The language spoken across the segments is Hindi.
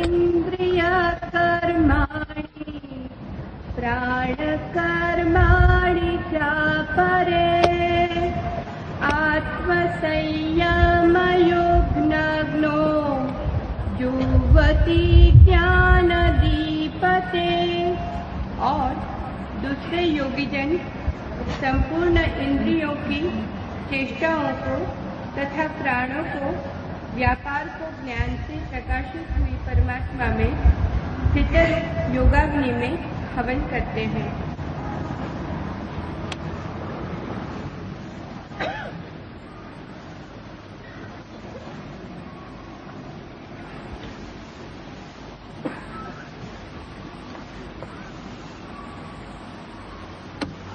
इन्द्रियकर्माणि प्राणकर्माणि चापरे आत्मसंयमयोऽग्नग्नो जुह्वति ज्ञानदीपते। और दूसरे योगीजन संपूर्ण इंद्रियों की चेष्टाओं को तथा प्राणों को व्यापार को ज्ञान से प्रकाशित हुई परमात्मा में स्थित योगाग्नि में हवन करते हैं।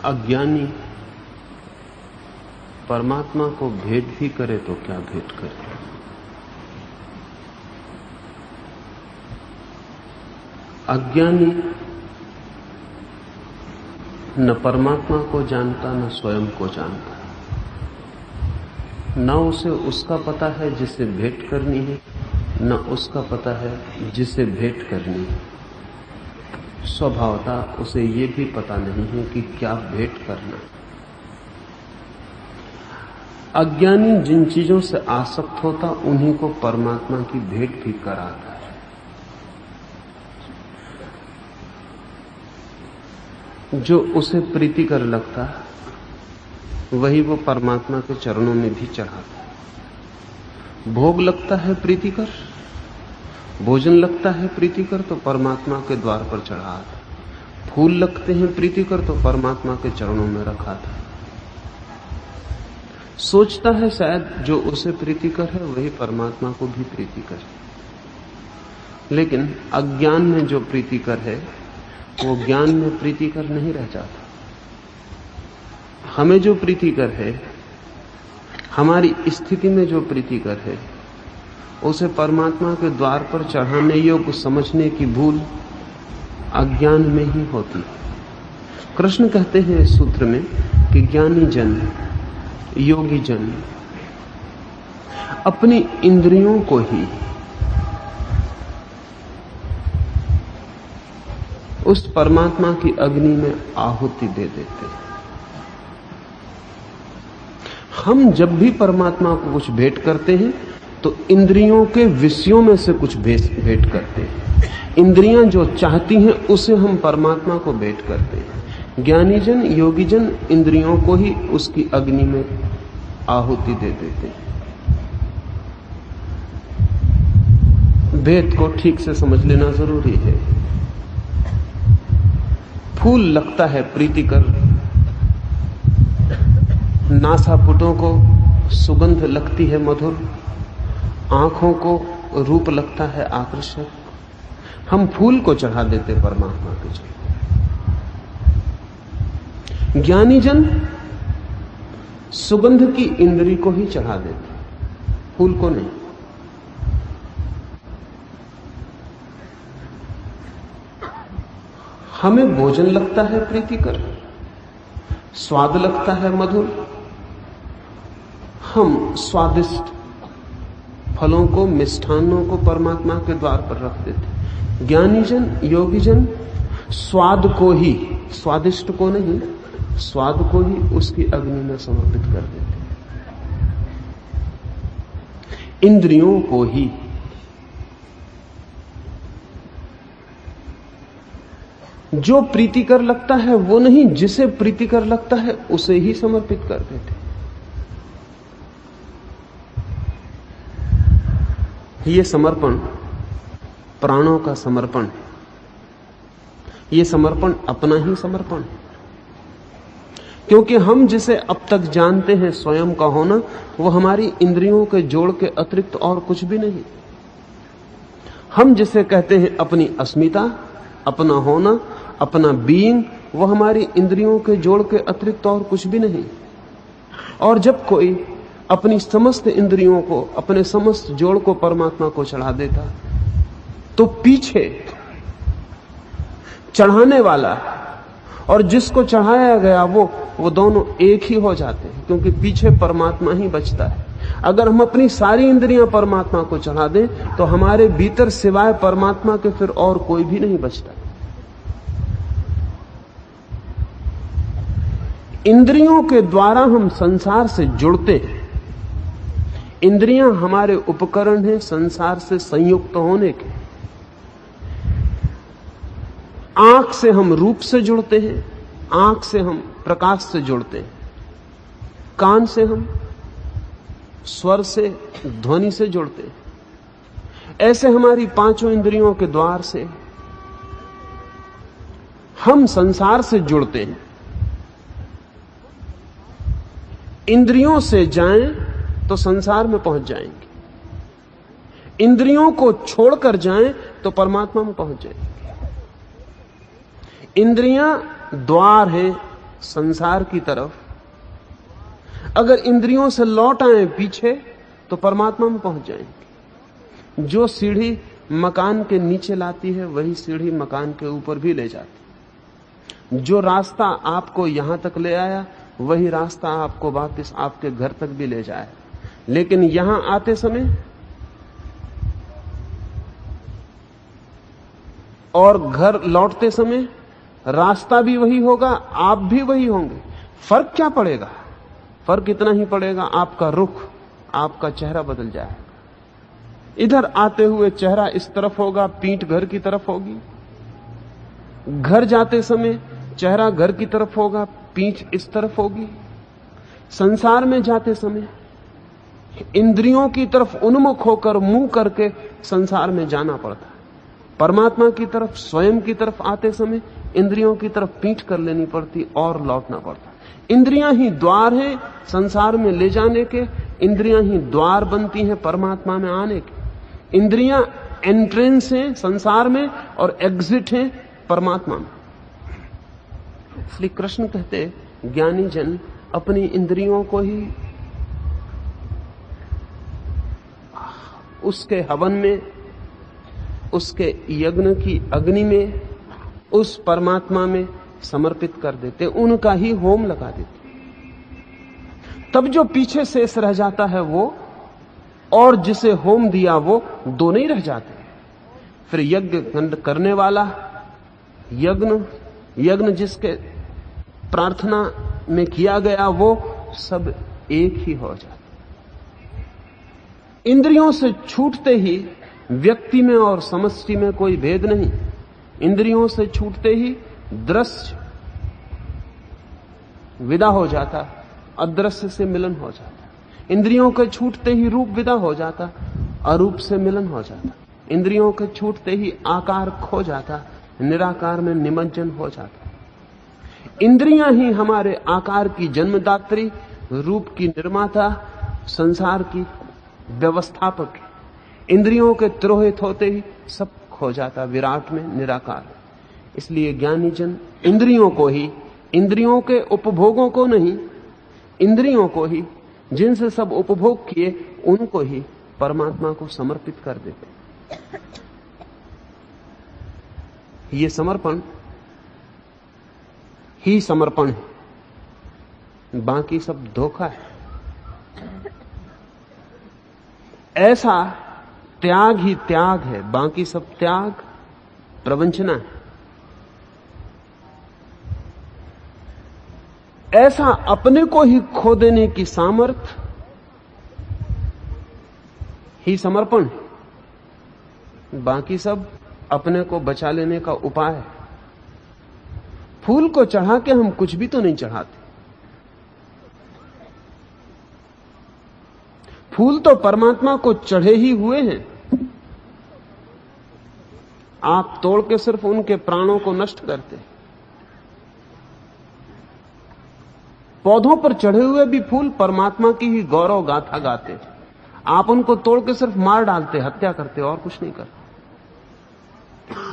अज्ञानी परमात्मा को भेंट भी करे तो क्या भेंट करे। अज्ञानी न परमात्मा को जानता न स्वयं को जानता, न उसे उसका पता है जिसे भेंट करनी है, न उसका पता है जिसे भेंट करनी है। स्वभावतः उसे ये भी पता नहीं है कि क्या भेंट करना। अज्ञानी जिन चीजों से आसक्त होता उन्हीं को परमात्मा की भेंट भी कराता है। जो उसे प्रीतिकर लगता वही वो परमात्मा के चरणों में भी चढ़ाता है। भोग लगता है प्रीतिकर, भोजन लगता है प्रीतिकर तो परमात्मा के द्वार पर चढ़ा था। फूल लगते हैं प्रीतिकर तो परमात्मा के चरणों में रखा था। सोचता है शायद जो उसे प्रीतिकर है वही परमात्मा को भी प्रीतिकर है, लेकिन अज्ञान में जो प्रीतिकर है वो ज्ञान में प्रीतिकर नहीं रह जाता। हमें जो प्रीतिकर है, हमारी स्थिति में जो प्रीतिकर है, उसे परमात्मा के द्वार पर चढ़ाने योग्य समझने की भूल अज्ञान में ही होती है। कृष्ण कहते हैं इस सूत्र में कि ज्ञानी जन, योगी जन अपनी इंद्रियों को ही उस परमात्मा की अग्नि में आहुति दे देते हैं। हम जब भी परमात्मा को कुछ भेंट करते हैं तो इंद्रियों के विषयों में से कुछ भेंट करते हैं। इंद्रियां जो चाहती हैं उसे हम परमात्मा को भेंट करते हैं। ज्ञानी जन, योगी जन इंद्रियों को ही उसकी अग्नि में आहुति दे देते हैं। भेद को ठीक से समझ लेना जरूरी है। फूल लगता है प्रीतिकर, नासापुटों को सुगंध लगती है मधुर, आंखों को रूप लगता है आकर्षक। हम फूल को चढ़ा देते परमात्मा के चरणों। ज्ञानी जन सुगंध की इंद्री को ही चढ़ा देते, फूल को नहीं। हमें भोजन लगता है प्रीतिकर, स्वाद लगता है मधुर, हम स्वादिष्ट फलों को, मिष्ठान्नों को परमात्मा के द्वार पर रख देते। ज्ञानी जन, योगी जन स्वाद को ही, स्वादिष्ट को नहीं, स्वाद को ही उसकी अग्नि में समर्पित कर देते। इंद्रियों को ही, जो प्रीतिकर लगता है वो नहीं, जिसे प्रीतिकर लगता है उसे ही समर्पित कर देते। ये समर्पण प्राणों का समर्पण, ये समर्पण अपना ही समर्पण है। क्योंकि हम जिसे अब तक जानते हैं स्वयं का होना, वो हमारी इंद्रियों के जोड़ के अतिरिक्त और कुछ भी नहीं। हम जिसे कहते हैं अपनी अस्मिता, अपना होना, अपना बीइंग, वो हमारी इंद्रियों के जोड़ के अतिरिक्त और कुछ भी नहीं। और जब कोई अपनी समस्त इंद्रियों को, अपने समस्त जोड़ को परमात्मा को चढ़ा देता, तो पीछे चढ़ाने वाला और जिसको चढ़ाया गया वो दोनों एक ही हो जाते हैं, क्योंकि पीछे परमात्मा ही बचता है। अगर हम अपनी सारी इंद्रियां परमात्मा को चढ़ा दें तो हमारे भीतर सिवाय परमात्मा के फिर और कोई भी नहीं बचता। इंद्रियों के द्वारा हम संसार से जुड़ते हैं। इंद्रियां हमारे उपकरण हैं संसार से संयुक्त होने के। आंख से हम रूप से जुड़ते हैं, आंख से हम प्रकाश से जुड़ते हैं, कान से हम स्वर से ध्वनि से जुड़ते हैं। ऐसे हमारी पांचों इंद्रियों के द्वार से हम संसार से जुड़ते हैं। इंद्रियों से जाएं तो संसार में पहुंच जाएंगे, इंद्रियों को छोड़कर जाएं तो परमात्मा में पहुंच जाएंगे। इंद्रियां द्वार हैं संसार की तरफ। अगर इंद्रियों से लौट आए पीछे तो परमात्मा में पहुंच जाएंगे। जो सीढ़ी मकान के नीचे लाती है वही सीढ़ी मकान के ऊपर भी ले जाती। जो रास्ता आपको यहां तक ले आया वही रास्ता आपको वापस आपके घर तक भी ले जाए। लेकिन यहां आते समय और घर लौटते समय रास्ता भी वही होगा, आप भी वही होंगे। फर्क क्या पड़ेगा? फर्क इतना ही पड़ेगा आपका रुख, आपका चेहरा बदल जाएगा। इधर आते हुए चेहरा इस तरफ होगा, पीठ घर की तरफ होगी। घर जाते समय चेहरा घर की तरफ होगा, पीठ इस तरफ होगी। संसार में जाते समय इंद्रियों की तरफ उन्मुख होकर मुंह करके संसार में जाना पड़ता है। परमात्मा की तरफ, स्वयं की तरफ आते समय इंद्रियों की तरफ पीठ कर लेनी पड़ती और लौटना पड़ता। इंद्रियां ही द्वार हैं संसार में ले जाने के, इंद्रियां ही द्वार बनती हैं परमात्मा में आने के। इंद्रियां एंट्रेंस हैं संसार में और एग्जिट हैं परमात्मा में। इसलिए कृष्ण कहते ज्ञानी जन अपनी इंद्रियों को ही उसके हवन में, उसके यज्ञ की अग्नि में, उस परमात्मा में समर्पित कर देते, उनका ही होम लगा देते। तब जो पीछे शेष रह जाता है वो और जिसे होम दिया वो दो नहीं रह जाते। फिर यज्ञ करने वाला, यज्ञ जिसके प्रार्थना में किया गया वो सब एक ही हो जाता। इंद्रियों से छूटते ही व्यक्ति में और समष्टि में कोई भेद नहीं। इंद्रियों से छूटते ही दृश्य विदा हो जाता, अदृश्य से मिलन हो जाता। इंद्रियों के छूटते ही रूप विदा हो जाता, अरूप से मिलन हो जाता। इंद्रियों के छूटते ही आकार खो जाता, निराकार में निमज्जन हो जाता। इंद्रियां ही हमारे आकार की जन्मदात्री, रूप की निर्माता, संसार की व्यवस्थापक। इंद्रियों के तिरोहित होते ही सब खो जाता विराट में, निराकार। इसलिए ज्ञानी जन इंद्रियों को ही, इंद्रियों के उपभोगों को नहीं, इंद्रियों को ही, जिनसे सब उपभोग किए उनको ही परमात्मा को समर्पित कर देते। ये समर्पण ही समर्पण है, बाकी सब धोखा है। ऐसा त्याग ही त्याग है, बाकी सब त्याग प्रवंचना है। ऐसा अपने को ही खो देने की सामर्थ ही समर्पण है, बाकी सब अपने को बचा लेने का उपाय है। फूल को चढ़ा के हम कुछ भी तो नहीं चढ़ाते। फूल तो परमात्मा को चढ़े ही हुए हैं। आप तोड़ के सिर्फ उनके प्राणों को नष्ट करते। पौधों पर चढ़े हुए भी फूल परमात्मा की ही गौरव गाथा गाते। आप उनको तोड़ के सिर्फ मार डालते, हत्या करते, और कुछ नहीं करते।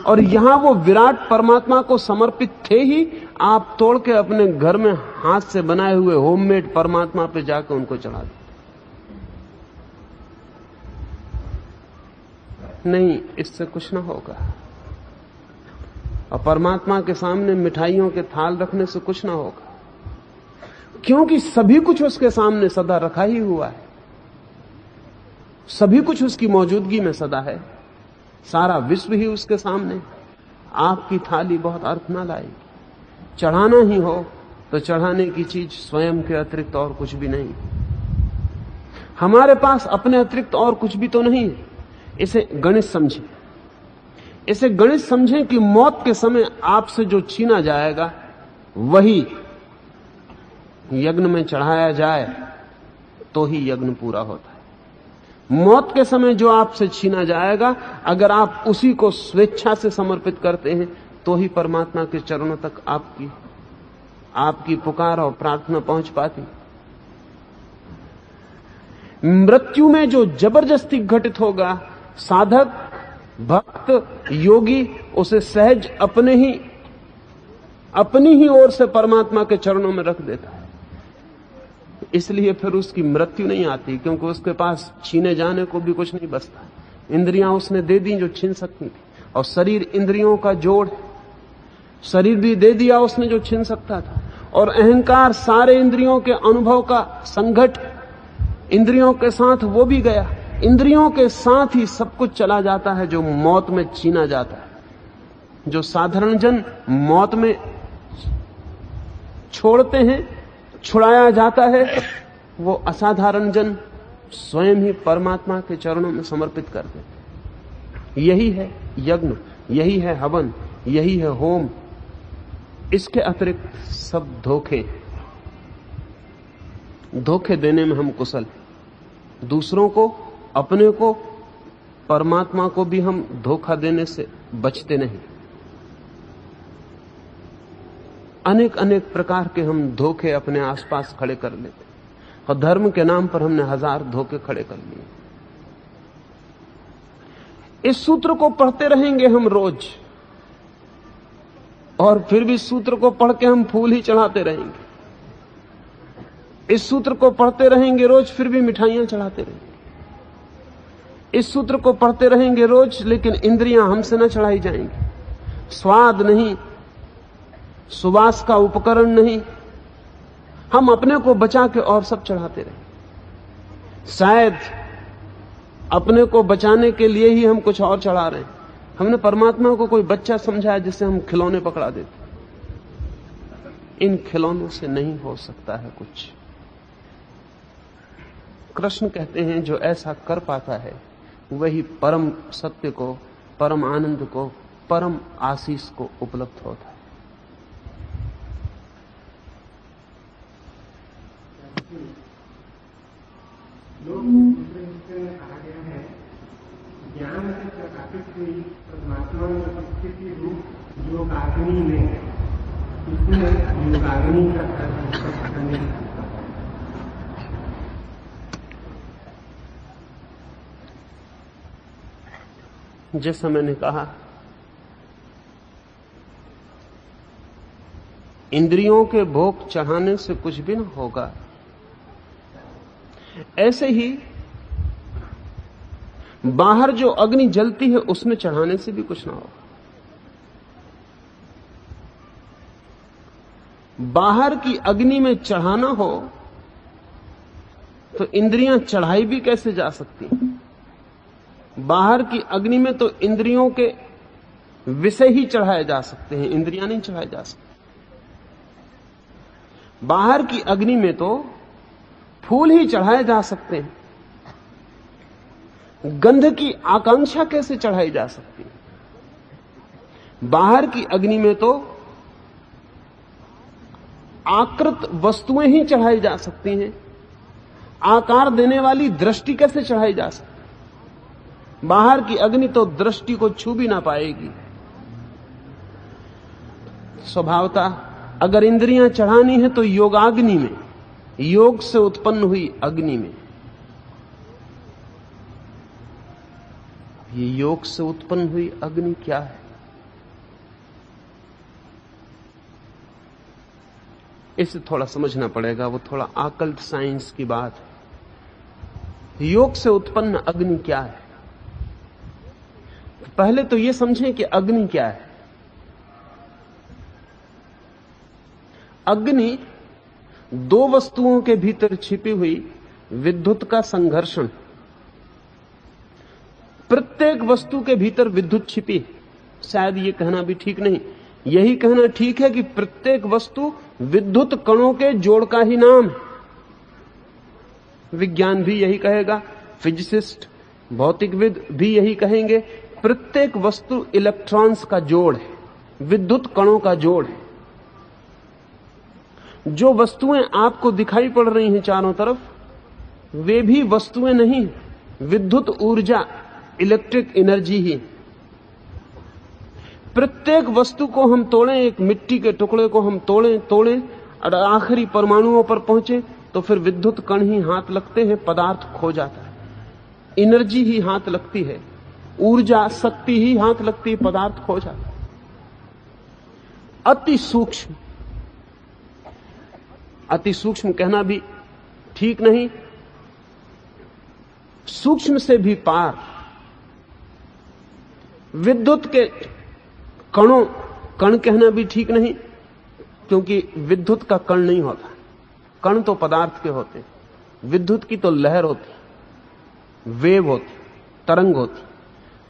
और यहां वो विराट परमात्मा को समर्पित थे ही, आप तोड़ के अपने घर में हाथ से बनाए हुए होममेड परमात्मा पे जाकर उनको चढ़ा देते। नहीं, इससे कुछ ना होगा। और परमात्मा के सामने मिठाइयों के थाल रखने से कुछ ना होगा, क्योंकि सभी कुछ उसके सामने सदा रखा ही हुआ है। सभी कुछ उसकी मौजूदगी में सदा है, सारा विश्व ही उसके सामने। आपकी थाली बहुत अर्थ ना लाएगी। चढ़ाना ही हो तो चढ़ाने की चीज स्वयं के अतिरिक्त और कुछ भी नहीं। हमारे पास अपने अतिरिक्त और कुछ भी तो नहीं है। इसे गणित समझें, इसे गणित समझें कि मौत के समय आपसे जो छीना जाएगा वही यज्ञ में चढ़ाया जाए तो ही यज्ञ पूरा होता है। मौत के समय जो आपसे छीना जाएगा, अगर आप उसी को स्वेच्छा से समर्पित करते हैं तो ही परमात्मा के चरणों तक आपकी पुकार और प्रार्थना पहुंच पाती। मृत्यु में जो जबरदस्ती घटित होगा, साधक, भक्त, योगी उसे सहज अपनी ही ओर से परमात्मा के चरणों में रख देता है। इसलिए फिर उसकी मृत्यु नहीं आती, क्योंकि उसके पास छीने जाने को भी कुछ नहीं बचता। इंद्रियां उसने दे दी जो छीन सकती थी, और शरीर इंद्रियों का जोड़, शरीर भी दे दिया उसने जो छीन सकता था। और अहंकार सारे इंद्रियों के अनुभव का संघट, इंद्रियों के साथ वो भी गया। इंद्रियों के साथ ही सब कुछ चला जाता है जो मौत में छीना जाता है। जो साधारण जन मौत में छोड़ते हैं, छुड़ाया जाता है, वो असाधारण जन स्वयं ही परमात्मा के चरणों में समर्पित कर देते। यही है यज्ञ, यही है हवन, यही है होम। इसके अतिरिक्त सब धोखे देने में हम कुशल, दूसरों को, अपने को, परमात्मा को भी हम धोखा देने से बचते नहीं। अनेक अनेक प्रकार के हम धोखे अपने आसपास खड़े कर लेते, और धर्म के नाम पर हमने 1000 धोखे खड़े कर लिए। इस सूत्र को पढ़ते रहेंगे हम रोज, और फिर भी सूत्र को पढ़ के हम फूल ही चढ़ाते रहेंगे। इस सूत्र को पढ़ते रहेंगे रोज, फिर भी मिठाइयां चढ़ाते रहेंगे। इस सूत्र को पढ़ते रहेंगे रोज, लेकिन इंद्रियां हमसे न चढ़ाई जाएंगी। स्वाद नहीं, सुवास का उपकरण नहीं, हम अपने को बचा के और सब चढ़ाते रहेंगे। शायद अपने को बचाने के लिए ही हम कुछ और चढ़ा रहे हैं। हमने परमात्मा को कोई बच्चा समझा है जिससे हम खिलौने पकड़ा देते। इन खिलौनों से नहीं हो सकता है कुछ। कृष्ण कहते हैं जो ऐसा कर पाता है वही परम सत्य को, परम आनंद को, परम आशीष को उपलब्ध होता है। कहा गया है ज्ञान से प्रकाशित हुई परमात्मा में स्थिति रूप योगाग्नि में है, इसमें योगाग्नि का करने जैसा मैंने कहा, इंद्रियों के भोग चढ़ाने से कुछ भी न होगा। ऐसे ही बाहर जो अग्नि जलती है उसमें चढ़ाने से भी कुछ ना होगा। बाहर की अग्नि में चढ़ाना हो तो इंद्रियां चढ़ाई भी कैसे जा सकती हैं? बाहर की अग्नि में तो इंद्रियों के विषय ही चढ़ाए जा सकते हैं, इंद्रियां नहीं चढ़ाए जा सकती। बाहर की अग्नि में तो फूल ही चढ़ाए जा सकते हैं, गंध की आकांक्षा कैसे चढ़ाई जा सकती है? बाहर की अग्नि में तो आकृत वस्तुएं ही चढ़ाई जा सकती हैं, आकार देने वाली दृष्टि कैसे चढ़ाई जा सकती है? बाहर की अग्नि तो दृष्टि को छू भी ना पाएगी। स्वभावतः अगर इंद्रियां चढ़ानी है तो योगाग्नि में, योग से उत्पन्न हुई अग्नि में। ये योग से उत्पन्न हुई अग्नि क्या है? इसे थोड़ा समझना पड़ेगा, वो थोड़ा आकल्ट साइंस की बात है। योग से उत्पन्न अग्नि क्या है? पहले तो यह समझें कि अग्नि क्या है। अग्नि दो वस्तुओं के भीतर छिपी हुई विद्युत का संघर्षण, प्रत्येक वस्तु के भीतर विद्युत छिपी है। शायद ये कहना भी ठीक नहीं, यही कहना ठीक है कि प्रत्येक वस्तु विद्युत कणों के जोड़ का ही नाम है। विज्ञान भी यही कहेगा, फिजिसिस्ट, भौतिकविद भी यही कहेंगे, प्रत्येक वस्तु इलेक्ट्रॉन्स का जोड़ है, विद्युत कणों का जोड़ है। जो वस्तुएं आपको दिखाई पड़ रही हैं चारों तरफ, वे भी वस्तुएं नहीं, विद्युत ऊर्जा, इलेक्ट्रिक एनर्जी ही। प्रत्येक वस्तु को हम तोड़ें, एक मिट्टी के टुकड़े को हम तोड़ें और आखिरी परमाणुओं पर पहुंचे तो फिर विद्युत कण ही हाथ लगते हैं, पदार्थ खो जाता है, एनर्जी ही हाथ लगती है, ऊर्जा, शक्ति ही हाथ लगती है, पदार्थ खो जाता है। अति सूक्ष्म कहना भी ठीक नहीं, सूक्ष्म से भी पार विद्युत के कण कहना भी ठीक नहीं, क्योंकि विद्युत का कण नहीं होता, कण तो पदार्थ के होते, विद्युत की तो लहर होती, वेव होती, तरंग होती।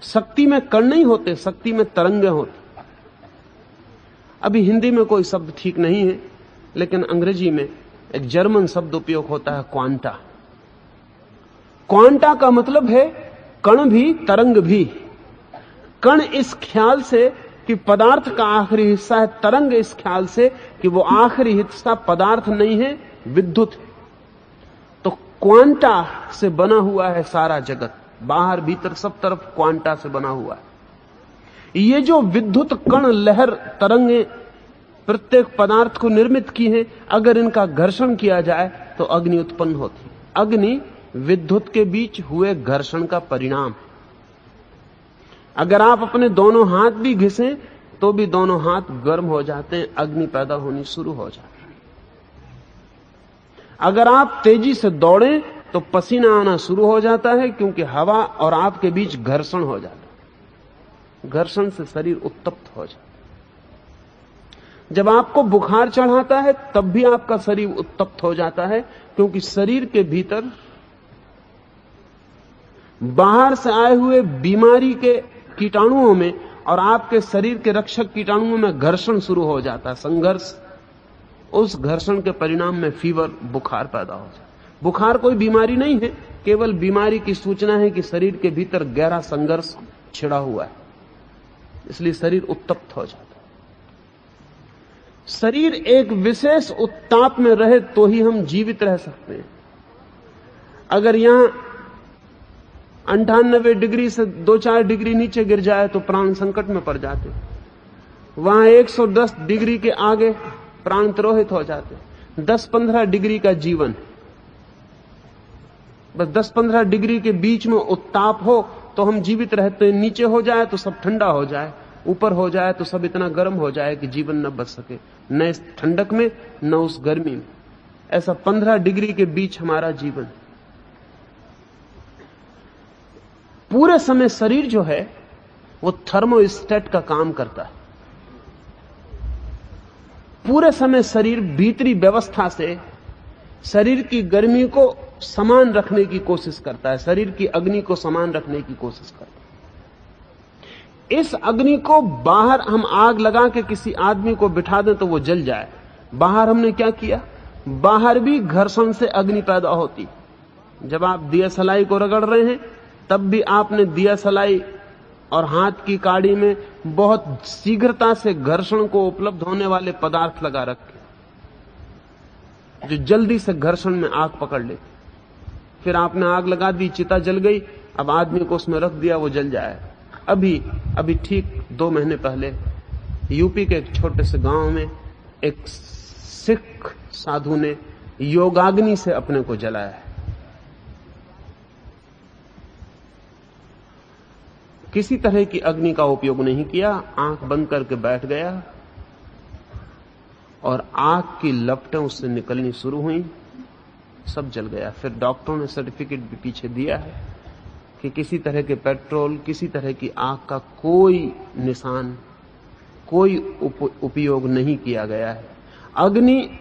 शक्ति में कण नहीं होते, शक्ति में तरंगें होती। अभी हिंदी में कोई शब्द ठीक नहीं है, लेकिन अंग्रेजी में एक जर्मन शब्द उपयोग होता है, क्वांटा। क्वांटा का मतलब है कण भी तरंग भी। कण इस ख्याल से कि पदार्थ का आखिरी हिस्सा है, तरंग इस ख्याल से कि वो आखिरी हिस्सा पदार्थ नहीं है, विद्युत है। तो क्वांटा से बना हुआ है सारा जगत, बाहर भीतर सब तरफ क्वांटा से बना हुआ है। ये जो विद्युत कण, लहर, तरंगें प्रत्येक पदार्थ को निर्मित की हैं, अगर इनका घर्षण किया जाए तो अग्नि उत्पन्न होती। अग्नि विद्युत के बीच हुए घर्षण का परिणाम है। अगर आप अपने दोनों हाथ भी घिसें तो भी दोनों हाथ गर्म हो जाते हैं, अग्नि पैदा होनी शुरू हो जाती है। अगर आप तेजी से दौड़ें तो पसीना आना शुरू हो जाता है, क्योंकि हवा और आपके बीच घर्षण हो जाता है। घर्षण से शरीर उत्तप्त हो जाता है। जब आपको बुखार चढ़ाता है तब भी आपका शरीर उत्तप्त हो जाता है, क्योंकि शरीर के भीतर बाहर से आए हुए बीमारी के कीटाणुओं में और आपके शरीर के रक्षक कीटाणुओं में घर्षण शुरू हो जाता है, संघर्ष। उस घर्षण के परिणाम में फीवर, बुखार पैदा हो जाता है। बुखार कोई बीमारी नहीं है, केवल बीमारी की सूचना है कि शरीर के भीतर गहरा संघर्ष छिड़ा हुआ है, इसलिए शरीर उत्तप्त हो जाता है। शरीर एक विशेष उत्ताप में रहे तो ही हम जीवित रह सकते हैं। अगर यहां 98 डिग्री से 2-4 डिग्री नीचे गिर जाए तो प्राण संकट में पड़ जाते, वहां 110 डिग्री के आगे प्राण तिरोहित हो जाते। 10-15 डिग्री का जीवन, बस 10-15 डिग्री के बीच में उत्ताप हो तो हम जीवित रहते हैं। नीचे हो जाए तो सब ठंडा हो जाए, ऊपर हो जाए तो सब इतना गर्म हो जाए कि जीवन न बच सके, न इस ठंडक में न उस गर्मी में। ऐसा 15 डिग्री के बीच हमारा जीवन। पूरे समय शरीर जो है वो थर्मोस्टेट का काम करता है। पूरे समय शरीर भीतरी व्यवस्था से शरीर की गर्मी को समान रखने की कोशिश करता है, शरीर की अग्नि को समान रखने की कोशिश करता है। इस अग्नि को बाहर हम आग लगा के किसी आदमी को बिठा दें तो वो जल जाए। बाहर हमने क्या किया, बाहर भी घर्षण से अग्नि पैदा होती। जब आप दिया सलाई को रगड़ रहे हैं तब भी आपने दिया सलाई और हाथ की काड़ी में बहुत शीघ्रता से घर्षण को उपलब्ध होने वाले पदार्थ लगा रखे, जो जल्दी से घर्षण में आग पकड़ लेते। फिर आपने आग लगा दी, चिता जल गई, अब आदमी को उसमें रख दिया, वो जल जाए। अभी ठीक 2 महीने पहले यूपी के एक छोटे से गांव में एक सिख साधु ने योगाग्नि से अपने को जलाया है। किसी तरह की अग्नि का उपयोग नहीं किया, आंख बंद करके बैठ गया और आग की लपटें उससे निकलनी शुरू हुई, सब जल गया। फिर डॉक्टरों ने सर्टिफिकेट भी पीछे दिया है कि किसी तरह के पेट्रोल, किसी तरह की आग का कोई निशान, कोई उपयोग नहीं किया गया है। अग्नि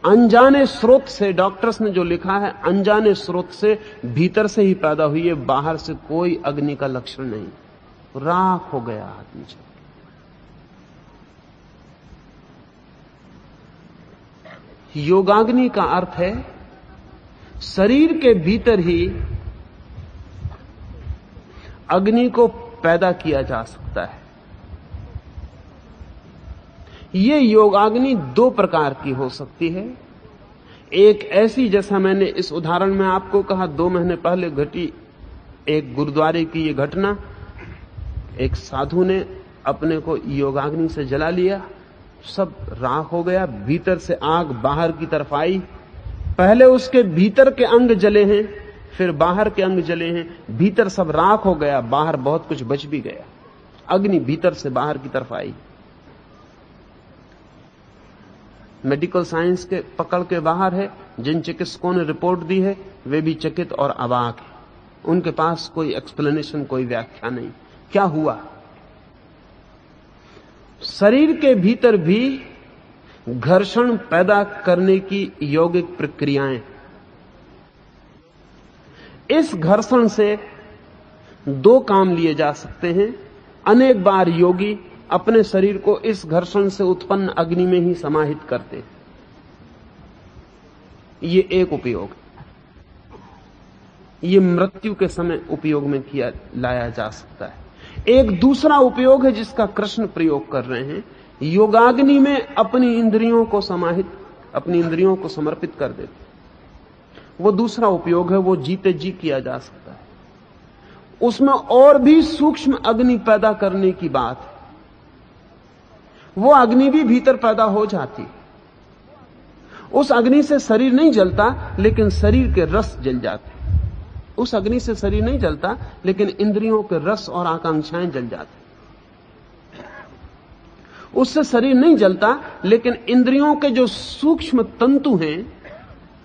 अनजाने स्रोत से, डॉक्टर्स ने जो लिखा है, अनजाने स्रोत से भीतर से ही पैदा हुई है, बाहर से कोई अग्नि का लक्षण नहीं, राख हो गया आदमी। योगाग्नि का अर्थ है शरीर के भीतर ही अग्नि को पैदा किया जा सकता है। ये योगाग्नि दो प्रकार की हो सकती है। एक ऐसी, जैसा मैंने इस उदाहरण में आपको कहा, 2 महीने पहले घटी एक गुरुद्वारे की ये घटना। एक साधु ने अपने को योगाग्नि से जला लिया, सब राख हो गया, भीतर से आग बाहर की तरफ आई। पहले उसके भीतर के अंग जले हैं, फिर बाहर के अंग जले हैं। भीतर सब राख हो गया, बाहर बहुत कुछ बच भी गया। अग्नि भीतर से बाहर की तरफ आई। मेडिकल साइंस के पकड़ के बाहर है। जिन चिकित्सकों ने रिपोर्ट दी है वे भी चकित और अवाक हैं। उनके पास कोई एक्सप्लेनेशन, कोई व्याख्या नहीं। क्या हुआ? शरीर के भीतर भी घर्षण पैदा करने की यौगिक प्रक्रियाएं। इस घर्षण से 2 काम लिए जा सकते हैं। अनेक बार योगी अपने शरीर को इस घर्षण से उत्पन्न अग्नि में ही समाहित करते हैं। ये एक उपयोग। ये मृत्यु के समय उपयोग में लाया जा सकता है। एक दूसरा उपयोग है जिसका कृष्ण प्रयोग कर रहे हैं। योगाग्नि में अपनी इंद्रियों को समाहित, अपनी इंद्रियों को समर्पित कर देते। वो दूसरा उपयोग है, वो जीते जी किया जा सकता है। उसमें और भी सूक्ष्म अग्नि पैदा करने की बात है। वो अग्नि भी भीतर पैदा हो जाती। उस अग्नि से शरीर नहीं जलता, लेकिन शरीर के रस जल जाते। उस अग्नि से शरीर नहीं जलता, लेकिन इंद्रियों के रस और आकांक्षाएं जल जाते। उससे शरीर नहीं जलता, लेकिन इंद्रियों के जो सूक्ष्म तंतु हैं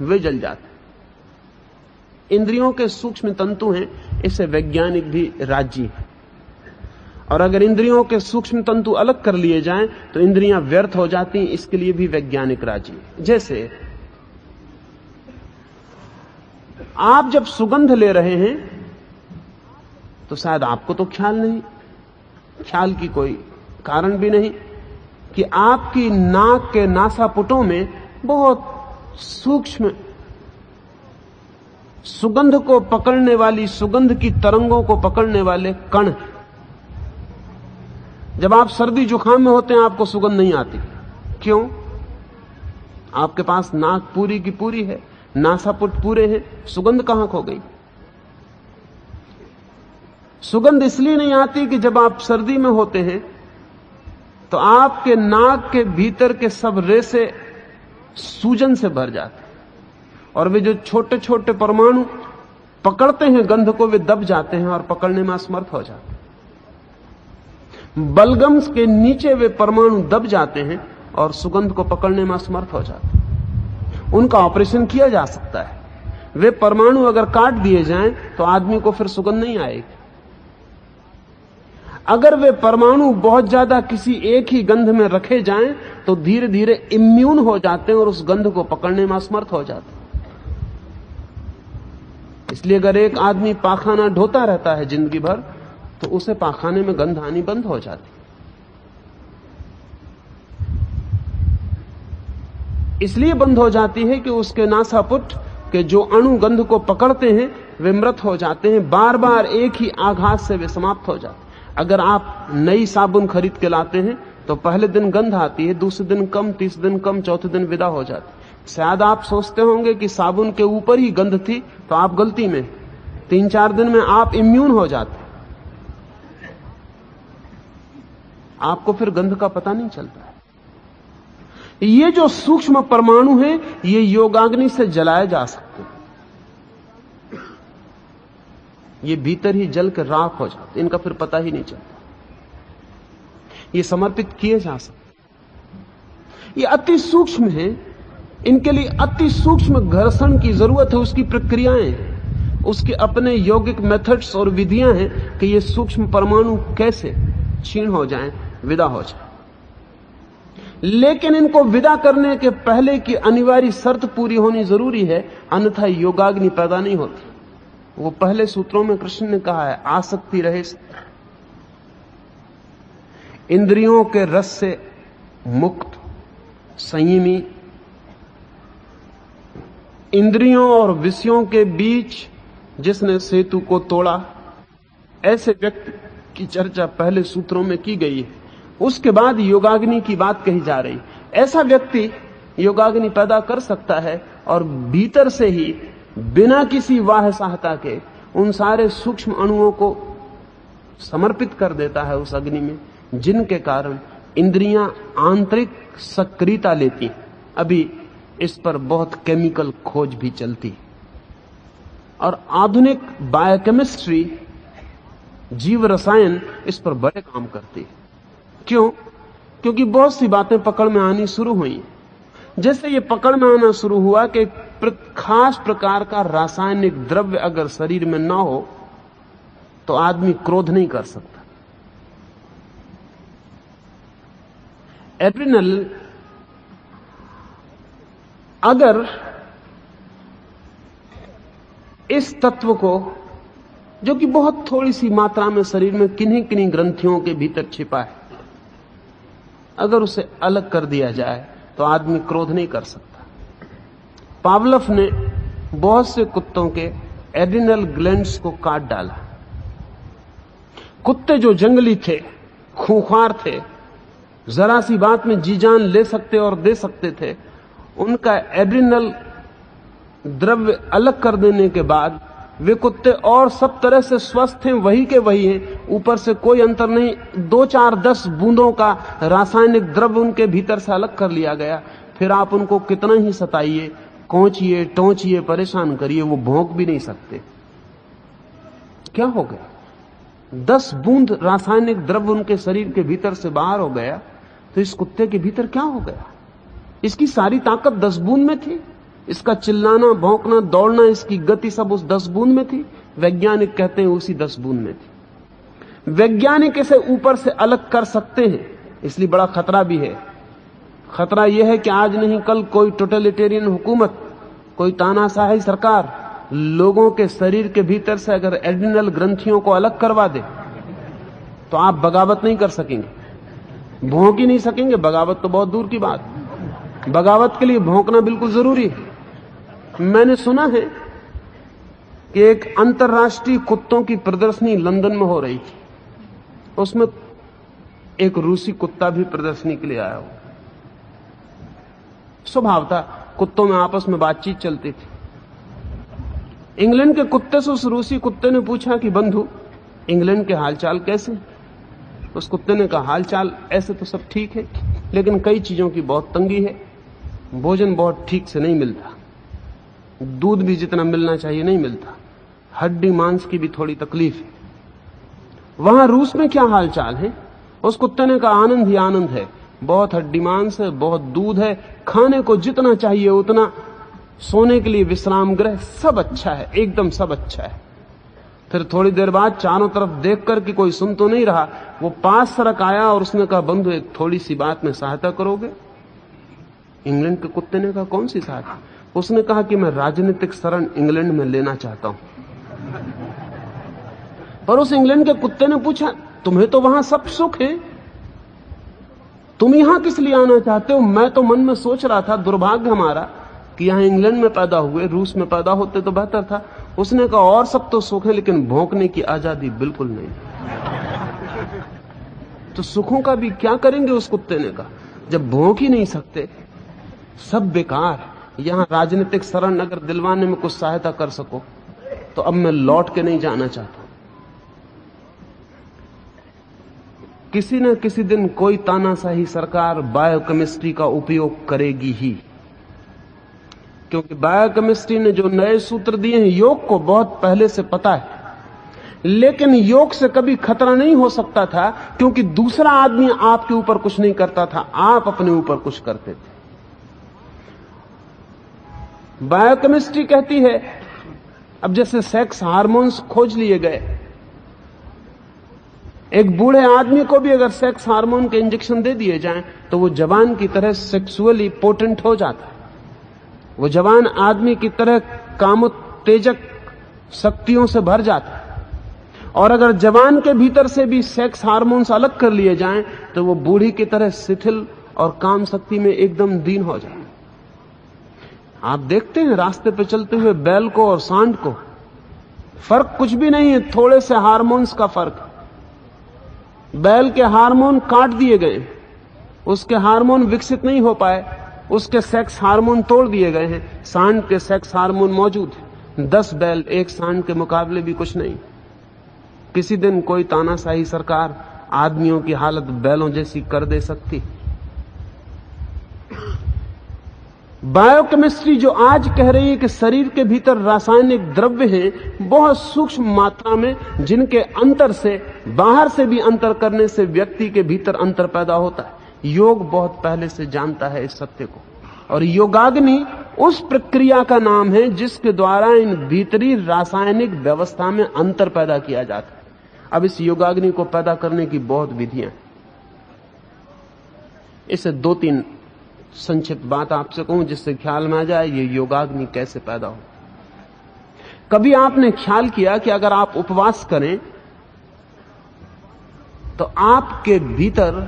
वे जल जाते। इंद्रियों के सूक्ष्म तंतु हैं, इससे वैज्ञानिक भी राजी है। और अगर इंद्रियों के सूक्ष्म तंतु अलग कर लिए जाएं तो इंद्रियां व्यर्थ हो जाती हैं। इसके लिए भी वैज्ञानिक राजी है। जैसे आप जब सुगंध ले रहे हैं तो शायद आपको तो ख्याल की कोई कारण भी नहीं कि आपकी नाक के नासापुटों में बहुत सूक्ष्म सुगंध को पकड़ने वाली, सुगंध की तरंगों को पकड़ने वाले कण। जब आप सर्दी जुकाम में होते हैं आपको सुगंध नहीं आती। क्यों? आपके पास नाक पूरी की पूरी है, नासापुट पूरे हैं, सुगंध कहां खो गई? सुगंध इसलिए नहीं आती कि जब आप सर्दी में होते हैं तो आपके नाक के भीतर के सब रेसे सूजन से भर जाते हैं और वे जो छोटे छोटे परमाणु पकड़ते हैं गंध को, वे दब जाते हैं और पकड़ने में असमर्थ हो जाते हैं। बलगम के नीचे वे परमाणु दब जाते हैं और सुगंध को पकड़ने में असमर्थ हो जाते हैं। उनका ऑपरेशन किया जा सकता है। वे परमाणु अगर काट दिए जाएं तो आदमी को फिर सुगंध नहीं आएगी। अगर वे परमाणु बहुत ज्यादा किसी एक ही गंध में रखे जाएं तो धीरे धीरे इम्यून हो जाते हैं और उस गंध को पकड़ने में असमर्थ हो जाते हैं। इसलिए अगर एक आदमी पाखाना ढोता रहता है जिंदगी भर तो उसे पाखाने में गंध आनी बंद हो जाती। इसलिए बंद हो जाती है कि उसके नासापुट के जो अणु गंध को पकड़ते हैं वे मृत हो जाते हैं। बार बार एक ही आघात से वे समाप्त हो जाते हैं। अगर आप नई साबुन खरीद के लाते हैं तो पहले दिन गंध आती है, दूसरे दिन कम, तीसरे दिन कम, चौथे दिन विदा हो जाती। शायद आप सोचते होंगे कि साबुन के ऊपर ही गंध थी, तो आप गलती में 3-4 दिन में आप इम्यून हो जाते। आपको फिर गंध का पता नहीं चलता है। ये जो सूक्ष्म परमाणु हैं ये योगाग्नि से जलाए जा सकते हैं। ये भीतर ही जल कर राख हो जाते, इनका फिर पता ही नहीं चलता। ये समर्पित किए जा सकते। ये अति सूक्ष्म है, इनके लिए अति सूक्ष्म घर्षण की जरूरत है। उसकी प्रक्रियाएं, उसके अपने यौगिक मेथड्स और विधियां हैं कि ये सूक्ष्म परमाणु कैसे क्षीण हो जाएं, विदा हो जाए। लेकिन इनको विदा करने के पहले की अनिवार्य शर्त पूरी होनी जरूरी है, अन्यथा योगाग्नि पैदा नहीं होती। वो पहले सूत्रों में कृष्ण ने कहा है, आसक्ति रहे, इंद्रियों के रस से मुक्त, संयमी, इंद्रियों और विषयों के बीच जिसने सेतु को तोड़ा, ऐसे व्यक्ति की चर्चा पहले सूत्रों में की गई है। उसके बाद योगाग्नि की बात कही जा रही। ऐसा व्यक्ति योगाग्नि पैदा कर सकता है और भीतर से ही बिना किसी बाह्य सहायता के उन सारे सूक्ष्म अणुओं को समर्पित कर देता है उस अग्नि में, जिनके कारण इंद्रियां आंतरिक सक्रियता लेती। अभी इस पर बहुत केमिकल खोज भी चलती और आधुनिक बायोकेमिस्ट्री, जीव रसायन इस पर बड़े काम करती है। क्यों? क्योंकि बहुत सी बातें पकड़ में आनी शुरू हुई। जैसे ये पकड़ में आना शुरू हुआ कि खास प्रकार का रासायनिक द्रव्य अगर शरीर में ना हो तो आदमी क्रोध नहीं कर सकता। एड्रिनल अगर इस तत्व को, जो कि बहुत थोड़ी सी मात्रा में शरीर में किन्हीं किन्हीं ग्रंथियों के भीतर छिपा है, अगर उसे अलग कर दिया जाए तो आदमी क्रोध नहीं कर सकता। पावलोव ने बहुत से कुत्तों के एड्रिनल ग्लैंड्स को काट डाला। कुत्ते जो जंगली थे, खूंखार थे, जरा सी बात में जी जान ले सकते और दे सकते थे, उनका एड्रिनल द्रव्य अलग कर देने के बाद वे कुत्ते और सब तरह से स्वस्थ हैं, वही के वही हैं, ऊपर से कोई अंतर नहीं। 2, 4, 10 बूंदों का रासायनिक द्रव्य उनके भीतर से अलग कर लिया गया। फिर आप उनको कितना ही सताइए, कोंचिए, टोंचिए, परेशान करिए, वो भौंक भी नहीं सकते। क्या हो गया? 10 बूंद रासायनिक द्रव्य उनके शरीर के भीतर से बाहर हो गया, तो इस कुत्ते के भीतर क्या हो गया? इसकी सारी ताकत 10 बूंद में थी। इसका चिल्लाना, भौंकना, दौड़ना, इसकी गति सब उस 10 बूंद में थी। वैज्ञानिक कहते हैं उसी 10 बूंद में थी। वैज्ञानिक इसे ऊपर से अलग कर सकते हैं, इसलिए बड़ा खतरा भी है। खतरा यह है कि आज नहीं कल कोई टोटलिटेरियन हुकूमत, कोई तानाशाही सरकार लोगों के शरीर के भीतर से अगर एड्रिनल ग्रंथियों को अलग करवा दे तो आप बगावत नहीं कर सकेंगे, भौंक ही नहीं सकेंगे। बगावत तो बहुत दूर की बात, बगावत के लिए भौंकना बिल्कुल जरूरी है। मैंने सुना है कि एक अंतर्राष्ट्रीय कुत्तों की प्रदर्शनी लंदन में हो रही थी, उसमें एक रूसी कुत्ता भी प्रदर्शनी के लिए आया हो। स्वभाव था, कुत्तों में आपस में बातचीत चलती थी। इंग्लैंड के कुत्ते से उस रूसी कुत्ते ने पूछा कि बंधु, इंग्लैंड के हालचाल कैसे? उस कुत्ते ने कहा, हालचाल ऐसे तो सब ठीक है, लेकिन कई चीजों की बहुत तंगी है। भोजन बहुत ठीक से नहीं मिलता, दूध भी जितना मिलना चाहिए नहीं मिलता, हड्डी मांस की भी थोड़ी तकलीफ है। वहां रूस में क्या हालचाल है? उस कुत्ते ने कहा, आनंद ही आनंद है, बहुत हड्डी मांस है, बहुत दूध है, खाने को जितना चाहिए उतना, सोने के लिए विश्राम गृह, सब अच्छा है, एकदम सब अच्छा है। फिर थोड़ी देर बाद चारों तरफ देखकर कि कोई सुन तो नहीं रहा, वो पास सरक आया और उसने कहा, बंधु एक थोड़ी सी बात में सहायता करोगे? इंग्लैंड के कुत्ते ने कहा, कौन सी सहायता? उसने कहा कि मैं राजनीतिक शरण इंग्लैंड में लेना चाहता हूं। पर उस इंग्लैंड के कुत्ते ने पूछा, तुम्हें तो वहां सब सुख है, तुम यहां किस लिए आना चाहते हो? मैं तो मन में सोच रहा था, दुर्भाग्य हमारा कि यहां इंग्लैंड में पैदा हुए, रूस में पैदा होते तो बेहतर था। उसने कहा, और सब तो सुख है, लेकिन भौंकने की आजादी बिल्कुल नहीं। तो सुखों का भी क्या करेंगे? उस कुत्ते ने कहा, जब भौंक ही नहीं सकते, सब बेकार। यहां राजनीतिक शरण अगर दिलवाने में कुछ सहायता कर सको तो अब मैं लौट के नहीं जाना चाहता। किसी न किसी दिन कोई तानाशाही सरकार बायोकेमिस्ट्री का उपयोग करेगी ही, क्योंकि बायोकेमिस्ट्री ने जो नए सूत्र दिए हैं, योग को बहुत पहले से पता है। लेकिन योग से कभी खतरा नहीं हो सकता था, क्योंकि दूसरा आदमी आपके ऊपर कुछ नहीं करता था, आप अपने ऊपर कुछ करते थे। बायोकेमिस्ट्री कहती है, अब जैसे सेक्स हार्मोन्स खोज लिए गए, एक बूढ़े आदमी को भी अगर सेक्स हार्मोन के इंजेक्शन दे दिए जाएं तो वो जवान की तरह सेक्सुअली पोटेंट हो जाता है, वो जवान आदमी की तरह कामोत्तेजक शक्तियों से भर जाता है। और अगर जवान के भीतर से भी सेक्स हार्मोन्स अलग कर लिए जाएं तो वो बूढ़ी की तरह शिथिल और काम शक्ति में एकदम दीन हो जाए। आप देखते हैं रास्ते पे चलते हुए बैल को और सांड को, फर्क कुछ भी नहीं है, थोड़े से हार्मोन्स का फर्क। बैल के हार्मोन काट दिए गए, उसके हार्मोन विकसित नहीं हो पाए, उसके सेक्स हार्मोन तोड़ दिए गए हैं। सांड के सेक्स हार्मोन मौजूद है। 10 बैल एक सांड के मुकाबले भी कुछ नहीं। किसी दिन कोई तानाशाही सरकार आदमियों की हालत बैलों जैसी कर दे सकती। बायोकेमिस्ट्री जो आज कह रही है कि शरीर के भीतर रासायनिक द्रव्य हैं बहुत सूक्ष्म मात्रा में, जिनके अंतर से, बाहर से भी अंतर करने से व्यक्ति के भीतर अंतर पैदा होता है, योग बहुत पहले से जानता है इस सत्य को। और योगाग्नि उस प्रक्रिया का नाम है जिसके द्वारा इन भीतरी रासायनिक व्यवस्था में अंतर पैदा किया जाता है। अब इस योगाग्नि को पैदा करने की बहुत विधियां हैं। इसे 2-3 संक्षिप्त बात आपसे कहूं जिससे ख्याल में आ जाए ये योगाग्नि कैसे पैदा हो। कभी आपने ख्याल किया कि अगर आप उपवास करें तो आपके भीतर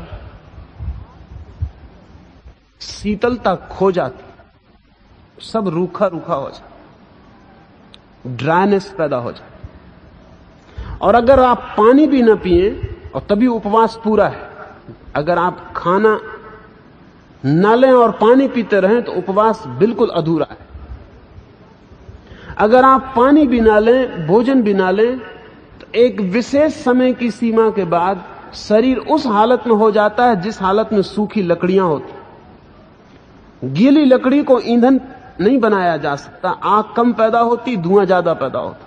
शीतलता खो जाती, सब रूखा रूखा हो जाए, ड्राइनेस पैदा हो जाए। और अगर आप पानी भी न पिए और तभी उपवास पूरा है, अगर आप खाना न लें और पानी पीते रहें तो उपवास बिल्कुल अधूरा है। अगर आप पानी भी ना लें, भोजन भी ना लें, तो एक विशेष समय की सीमा के बाद शरीर उस हालत में हो जाता है जिस हालत में सूखी लकड़ियां होती। गीली लकड़ी को ईंधन नहीं बनाया जा सकता, आग कम पैदा होती, धुआं ज्यादा पैदा होता।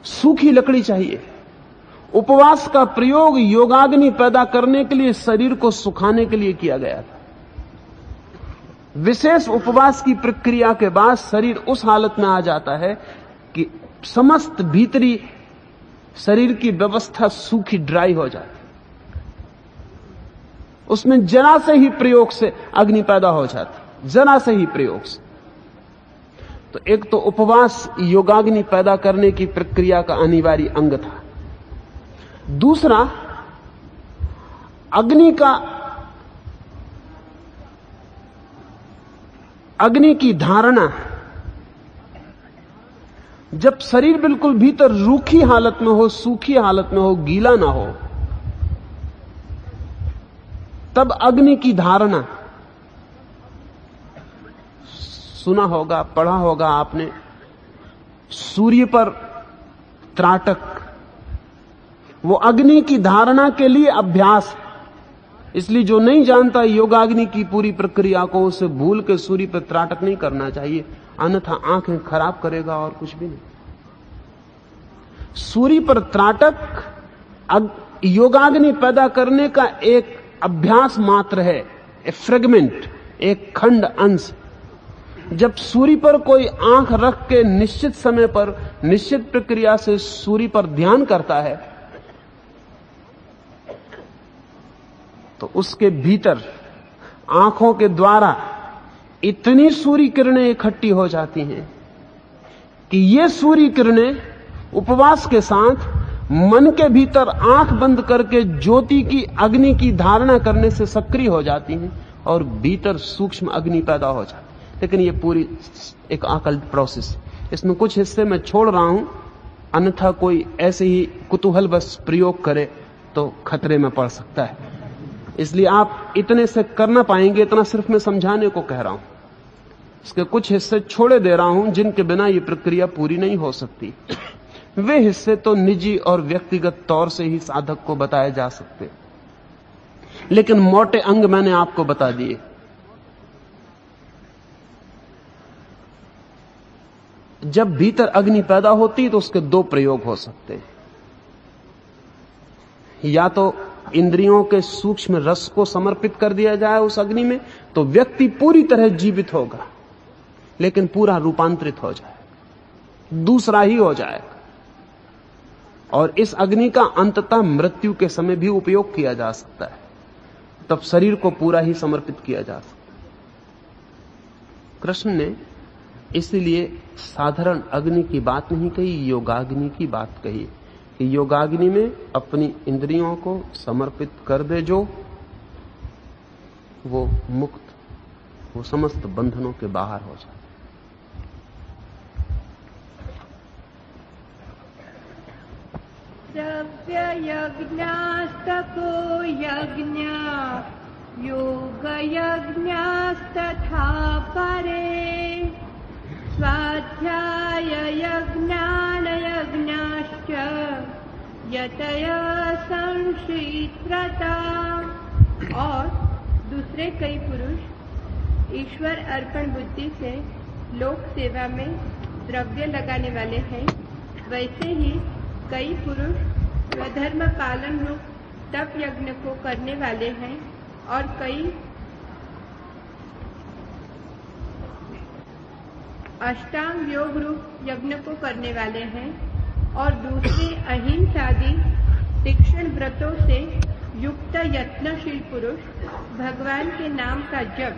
सूखी लकड़ी चाहिए। उपवास का प्रयोग योगाग्नि पैदा करने के लिए, शरीर को सुखाने के लिए किया गया था। विशेष उपवास की प्रक्रिया के बाद शरीर उस हालत में आ जाता है कि समस्त भीतरी शरीर की व्यवस्था सूखी, ड्राई हो जाती। उसमें जरा से ही प्रयोग से अग्नि पैदा हो जाती, जरा से ही प्रयोग से। तो एक तो उपवास योगाग्नि पैदा करने की प्रक्रिया का अनिवार्य अंग था। दूसरा, अग्नि की धारणा। जब शरीर बिल्कुल भीतर रूखी हालत में हो, सूखी हालत में हो, गीला ना हो, तब अग्नि की धारणा। सुना होगा, पढ़ा होगा आपने, सूर्य पर त्राटक, वो अग्नि की धारणा के लिए अभ्यास है। इसलिए जो नहीं जानता योगाग्नि की पूरी प्रक्रिया को, उसे भूल के सूर्य पर त्राटक नहीं करना चाहिए, अन्यथा आंखें खराब करेगा और कुछ भी नहीं। सूर्य पर त्राटक योगाग्नि पैदा करने का एक अभ्यास मात्र है, एक फ्रेगमेंट, एक खंड, अंश। जब सूर्य पर कोई आंख रख के निश्चित समय पर, निश्चित प्रक्रिया से सूर्य पर ध्यान करता है तो उसके भीतर आंखों के द्वारा इतनी सूर्य किरणें इकट्ठी हो जाती हैं कि ये सूर्य किरणें उपवास के साथ मन के भीतर आंख बंद करके ज्योति की, अग्नि की धारणा करने से सक्रिय हो जाती हैं और भीतर सूक्ष्म अग्नि पैदा हो जाती है। लेकिन ये पूरी एक अकल्ट प्रोसेस, इसमें कुछ हिस्से मैं छोड़ रहा हूं, अन्यथा कोई ऐसे ही कुतूहल बस प्रयोग करे तो खतरे में पड़ सकता है। इसलिए आप इतने से कर ना पाएंगे, इतना सिर्फ मैं समझाने को कह रहा हूं। इसके कुछ हिस्से छोड़े दे रहा हूं जिनके बिना यह प्रक्रिया पूरी नहीं हो सकती। वे हिस्से तो निजी और व्यक्तिगत तौर से ही साधक को बताए जा सकते, लेकिन मोटे अंग मैंने आपको बता दिए। जब भीतर अग्नि पैदा होती तो उसके 2 प्रयोग हो सकते हैं। या तो इंद्रियों के सूक्ष्म रस को समर्पित कर दिया जाए उस अग्नि में, तो व्यक्ति पूरी तरह जीवित होगा लेकिन पूरा रूपांतरित हो जाए, दूसरा ही हो जाएगा। और इस अग्नि का अंततः मृत्यु के समय भी उपयोग किया जा सकता है, तब शरीर को पूरा ही समर्पित किया जा सकता है। कृष्ण ने इसलिए साधारण अग्नि की बात नहीं कही, योगाग्नि की बात कही कि योगाग्नि में अपनी इंद्रियों को समर्पित कर दे जो, वो मुक्त, वो समस्त बंधनों के बाहर हो जाए। द्रव्य यज्ञास्तपो यज्ञ योग यज्ञास्तथा परे स्वाध्याय यज्ञान यज्ञाश्च यतय संशीत्रता। और दूसरे कई पुरुष ईश्वर अर्पण बुद्धि से लोक सेवा में द्रव्य लगाने वाले हैं, वैसे ही कई पुरुष स्वधर्म पालन रूप तप यज्ञ को करने वाले हैं और कई अष्टांग योग रूप यज्ञ को करने वाले हैं और दूसरे अहिंसादि तीक्ष्ण व्रतों से युक्त यत्नशील पुरुष भगवान के नाम का जप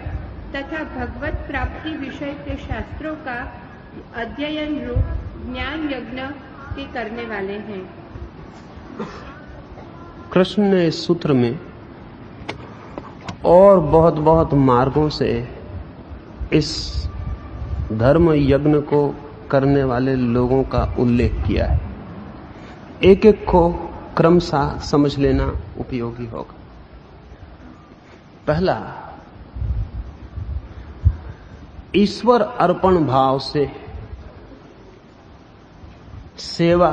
तथा भगवत प्राप्ति विषय के शास्त्रों का अध्ययन रूप ज्ञान यज्ञ के करने वाले हैं। कृष्ण ने इस सूत्र में और बहुत बहुत मार्गों से इस धर्म यज्ञ को करने वाले लोगों का उल्लेख किया है। एक एक को क्रमशः समझ लेना उपयोगी होगा। पहला, ईश्वर अर्पण भाव से सेवा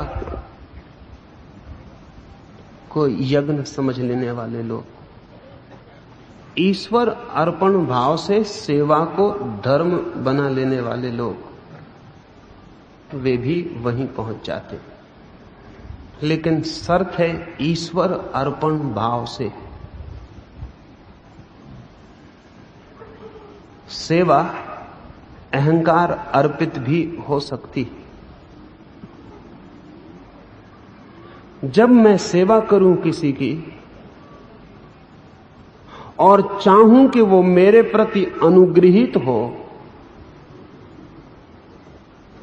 को यज्ञ समझ लेने वाले लोग, ईश्वर अर्पण भाव से सेवा को धर्म बना लेने वाले लोग, वे भी वहीं पहुंच जाते हैं। लेकिन शर्त है ईश्वर अर्पण भाव से। सेवा अहंकार अर्पित भी हो सकती है। जब मैं सेवा करूं किसी की और चाहूं कि वो मेरे प्रति अनुग्रहित हो,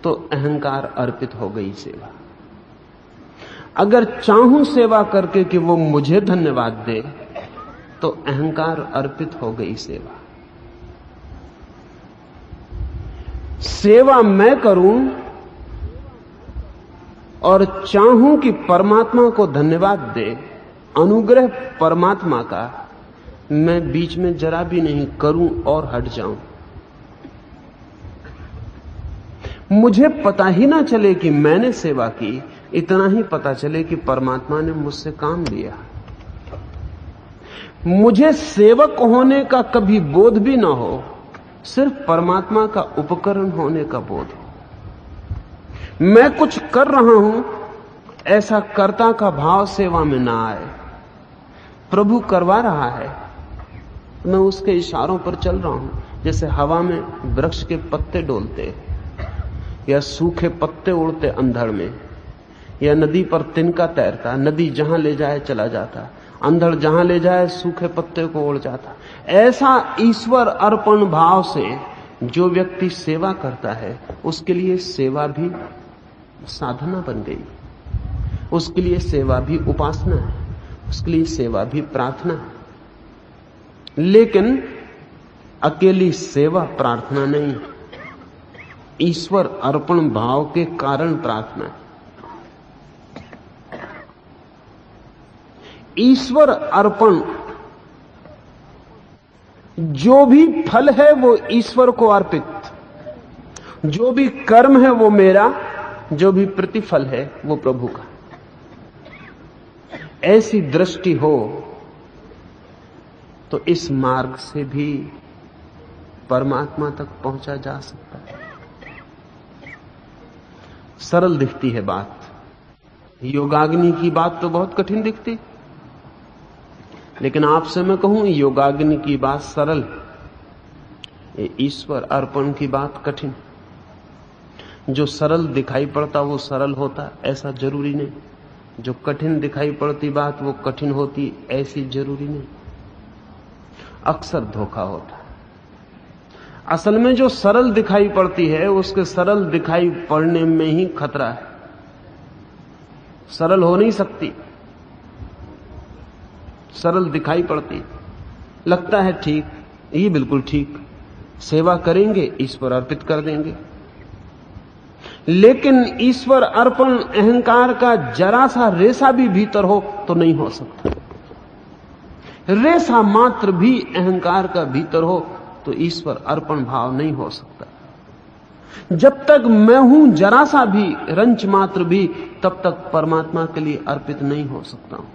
तो अहंकार अर्पित हो गई सेवा। अगर चाहूं सेवा करके कि वो मुझे धन्यवाद दे, तो अहंकार अर्पित हो गई सेवा। सेवा मैं करूं और चाहूं कि परमात्मा को धन्यवाद दे, अनुग्रह परमात्मा का, मैं बीच में जरा भी नहीं करूं और हट जाऊं। मुझे पता ही ना चले कि मैंने सेवा की, इतना ही पता चले कि परमात्मा ने मुझसे काम लिया। मुझे सेवक होने का कभी बोध भी ना हो, सिर्फ परमात्मा का उपकरण होने का बोध हो। मैं कुछ कर रहा हूं, ऐसा कर्ता का भाव सेवा में ना आए। प्रभु करवा रहा है, मैं उसके इशारों पर चल रहा हूं। जैसे हवा में वृक्ष के पत्ते डोलते या सूखे पत्ते उड़ते अंधड़ में, या नदी पर तिनका तैरता, नदी जहां ले जाए चला जाता, अंधड़ जहां ले जाए सूखे पत्ते को उड़ जाता। ऐसा ईश्वर अर्पण भाव से जो व्यक्ति सेवा करता है, उसके लिए सेवा भी साधना बन गई, उसके लिए सेवा भी उपासना है, उसके लिए सेवा भी प्रार्थना है। लेकिन अकेली सेवा प्रार्थना नहीं, ईश्वर अर्पण भाव के कारण प्रार्थना है। ईश्वर अर्पण, जो भी फल है वो ईश्वर को अर्पित, जो भी कर्म है वो मेरा, जो भी प्रतिफल है वो प्रभु का। ऐसी दृष्टि हो तो इस मार्ग से भी परमात्मा तक पहुंचा जा सकता है। सरल दिखती है बात, योगाग्नि की बात तो बहुत कठिन दिखती, लेकिन आपसे मैं कहूं योगाग्नि की बात सरल, ईश्वर अर्पण की बात कठिन। जो सरल दिखाई पड़ता वो सरल होता, ऐसा जरूरी नहीं। जो कठिन दिखाई पड़ती बात वो कठिन होती ऐसी जरूरी नहीं, अक्सर धोखा होता है। असल में जो सरल दिखाई पड़ती है उसके सरल दिखाई पड़ने में ही खतरा है। सरल हो नहीं सकती, सरल दिखाई पड़ती, लगता है ठीक, ये बिल्कुल ठीक, सेवा करेंगे, ईश्वर अर्पित कर देंगे। लेकिन ईश्वर अर्पण अहंकार का जरा सा रेसा भी भीतर हो तो नहीं हो सकता। रेसा मात्र भी अहंकार का भीतर हो तो ईश्वर अर्पण भाव नहीं हो सकता। जब तक मैं हूं जरा सा भी, रंच मात्र भी, तब तक परमात्मा के लिए अर्पित नहीं हो सकता हूं।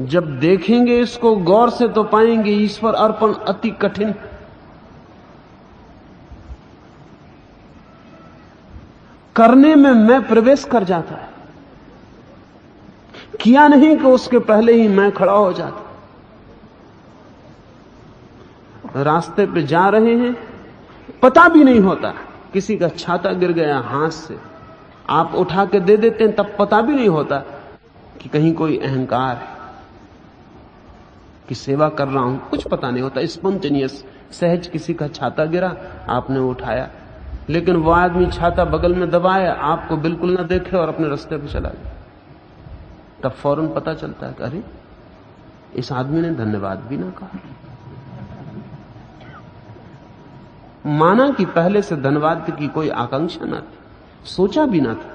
जब देखेंगे इसको गौर से तो पाएंगे ईश्वर अर्पण अति कठिन। करने में मैं प्रवेश कर जाता है, किया नहीं कि उसके पहले ही मैं खड़ा हो जाता। रास्ते पे जा रहे हैं, पता भी नहीं होता, किसी का छाता गिर गया हाथ से, आप उठा के दे देते हैं, तब पता भी नहीं होता कि कहीं कोई अहंकार है कि सेवा कर रहा हूं, कुछ पता नहीं होता। स्पॉन्टेनियस, सहज किसी का छाता गिरा, आपने उठाया, लेकिन वो आदमी छाता बगल में दबाया, आपको बिल्कुल ना देखे और अपने रास्ते पे चला गया। तब फौरन पता चलता है कि अरे इस आदमी ने धन्यवाद भी ना कहा। माना कि पहले से धन्यवाद की कोई आकांक्षा ना थी, सोचा भी ना था,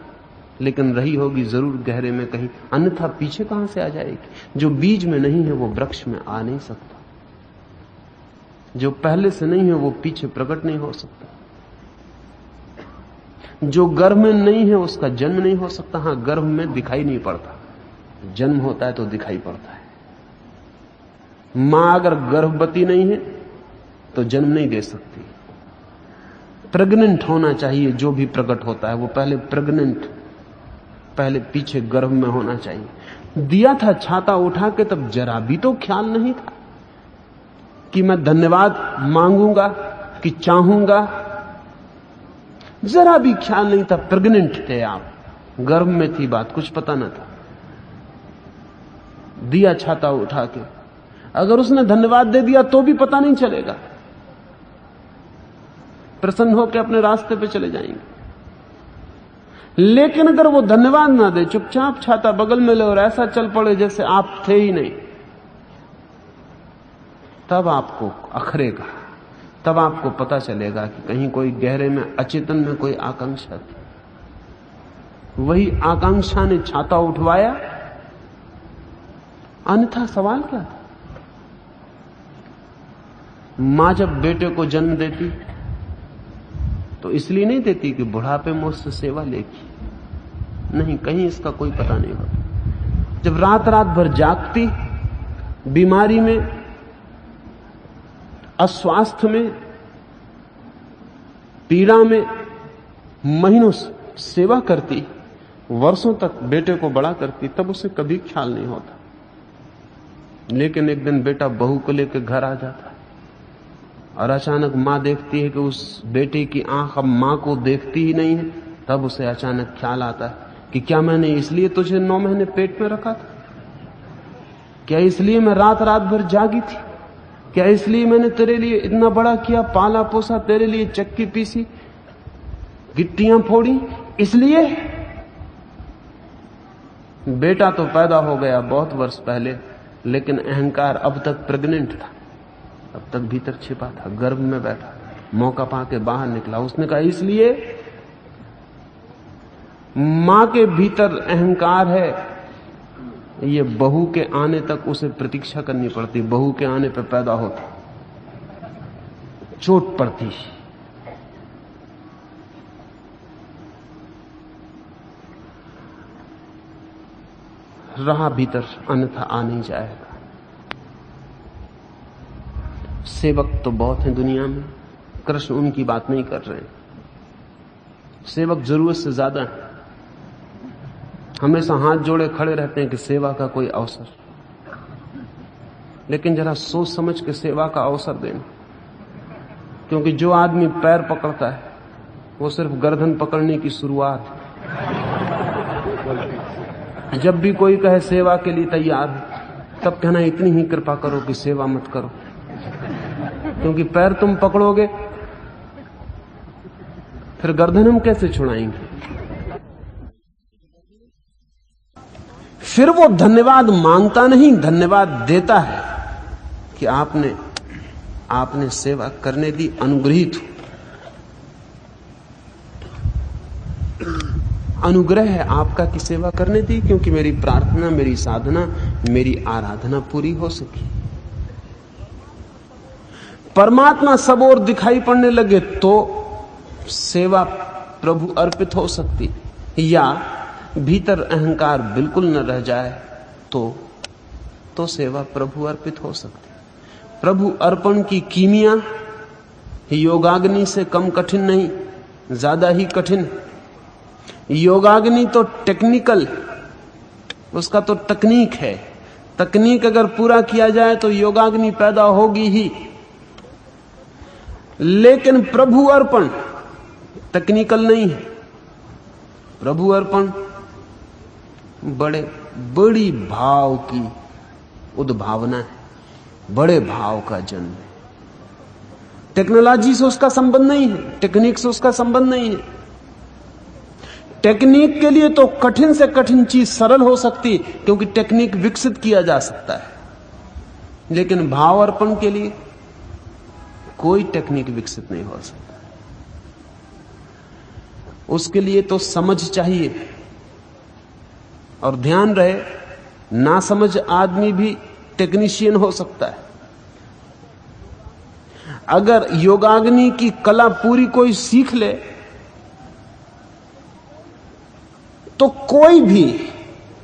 लेकिन रही होगी जरूर गहरे में कहीं, अन्यथा पीछे कहां से आ जाएगी। जो बीज में नहीं है वो वृक्ष में आ नहीं सकता, जो पहले से नहीं है वो पीछे प्रकट नहीं हो सकता, जो गर्भ में नहीं है उसका जन्म नहीं हो सकता। हां, गर्भ में दिखाई नहीं पड़ता, जन्म होता है तो दिखाई पड़ता है। मां अगर गर्भवती नहीं है तो जन्म नहीं दे सकती। प्रेग्नेंट होना चाहिए, जो भी प्रकट होता है वो पहले प्रेग्नेंट, पहले पीछे गर्भ में होना चाहिए। दिया था छाता उठा के, तब जरा भी तो ख्याल नहीं था कि मैं धन्यवाद मांगूंगा कि चाहूंगा, जरा भी ख्याल नहीं था। प्रेग्नेंट थे आप, गर्भ में थी बात, कुछ पता न था। दिया छाता उठा के, अगर उसने धन्यवाद दे दिया तो भी पता नहीं चलेगा, प्रसन्न होकर अपने रास्ते पे चले जाएंगे। लेकिन अगर वो धन्यवाद ना दे, चुपचाप छाता बगल में ले और ऐसा चल पड़े जैसे आप थे ही नहीं, तब आपको अखरेगा, तब आपको पता चलेगा कि कहीं कोई गहरे में, अचेतन में कोई आकांक्षा थी। वही आकांक्षा ने छाता उठवाया, अन्यथा सवाल क्या था। मां जब बेटे को जन्म देती तो इसलिए नहीं देती कि बुढ़ापे में उससे सेवा लेगी, नहीं, कहीं इसका कोई पता नहीं होता। जब रात रात भर जागती, बीमारी में, अस्वास्थ्य में, पीड़ा में, महीनों सेवा करती, वर्षों तक बेटे को बड़ा करती, तब उसे कभी ख्याल नहीं होता। लेकिन एक दिन बेटा बहू को लेकर घर आ जाता और अचानक मां देखती है कि उस बेटे की आंख अब मां को देखती ही नहीं है, तब उसे अचानक ख्याल आता है कि क्या मैंने इसलिए तुझे 9 महीने पेट में रखा था? क्या इसलिए मैं रात रात भर जागी थी? क्या इसलिए मैंने तेरे लिए इतना बड़ा किया, पाला पोसा, तेरे लिए चक्की पीसी, गिट्टियां फोड़ी? इसलिए बेटा तो पैदा हो गया बहुत वर्ष पहले, लेकिन अहंकार अब तक प्रेग्नेंट था, अब तक भीतर छिपा था, गर्भ में बैठा, मौका पाके बाहर निकला। उसने कहा इसलिए मां के भीतर अहंकार है, ये बहू के आने तक उसे प्रतीक्षा करनी पड़ती, बहू के आने पर पैदा होता, चोट पड़ती। रहा भीतर, अन्यथा आ नहीं जाएगा। सेवक तो बहुत हैं दुनिया में, कृष्ण उनकी बात नहीं कर रहे। सेवक जरूरत से ज्यादा है, हमेशा हाथ जोड़े खड़े रहते हैं कि सेवा का कोई अवसर, लेकिन जरा सोच समझ के सेवा का अवसर देना। क्योंकि जो आदमी पैर पकड़ता है वो सिर्फ गर्दन पकड़ने की शुरुआत है। जब भी कोई कहे सेवा के लिए तैयार है, तब कहना इतनी ही कृपा करो कि सेवा मत करो, क्योंकि पैर तुम पकड़ोगे फिर गर्दन हम कैसे छुड़ाएंगे। फिर वो धन्यवाद मांगता नहीं, धन्यवाद देता है कि आपने सेवा करने दी, अनुग्रहित हो। अनुग्रह है आपका कि सेवा करने दी, क्योंकि मेरी प्रार्थना, मेरी साधना, मेरी आराधना पूरी हो सकी। परमात्मा सब ओर दिखाई पड़ने लगे तो सेवा प्रभु अर्पित हो सकती, या भीतर अहंकार बिल्कुल न रह जाए तो सेवा प्रभु अर्पित हो सकती। प्रभु अर्पण की कीमिया योगाग्नि से कम कठिन नहीं, ज्यादा ही कठिन। योगाग्नि तो टेक्निकल, उसका तो तकनीक है। तकनीक अगर पूरा किया जाए तो योगाग्नि पैदा होगी ही, लेकिन प्रभु अर्पण तकनीकल नहीं है। प्रभु अर्पण बड़ी भाव की उद्भावना है, बड़े भाव का जन्म है। टेक्नोलॉजी से उसका संबंध नहीं है, टेक्निक से उसका संबंध नहीं है। टेक्निक के लिए तो कठिन से कठिन चीज सरल हो सकती, क्योंकि टेक्निक विकसित किया जा सकता है, लेकिन भाव अर्पण के लिए कोई टेक्निक विकसित नहीं हो सकता। उसके लिए तो समझ चाहिए। और ध्यान रहे, ना समझ आदमी भी टेक्नीशियन हो सकता है। अगर योगाग्नि की कला पूरी कोई सीख ले तो कोई भी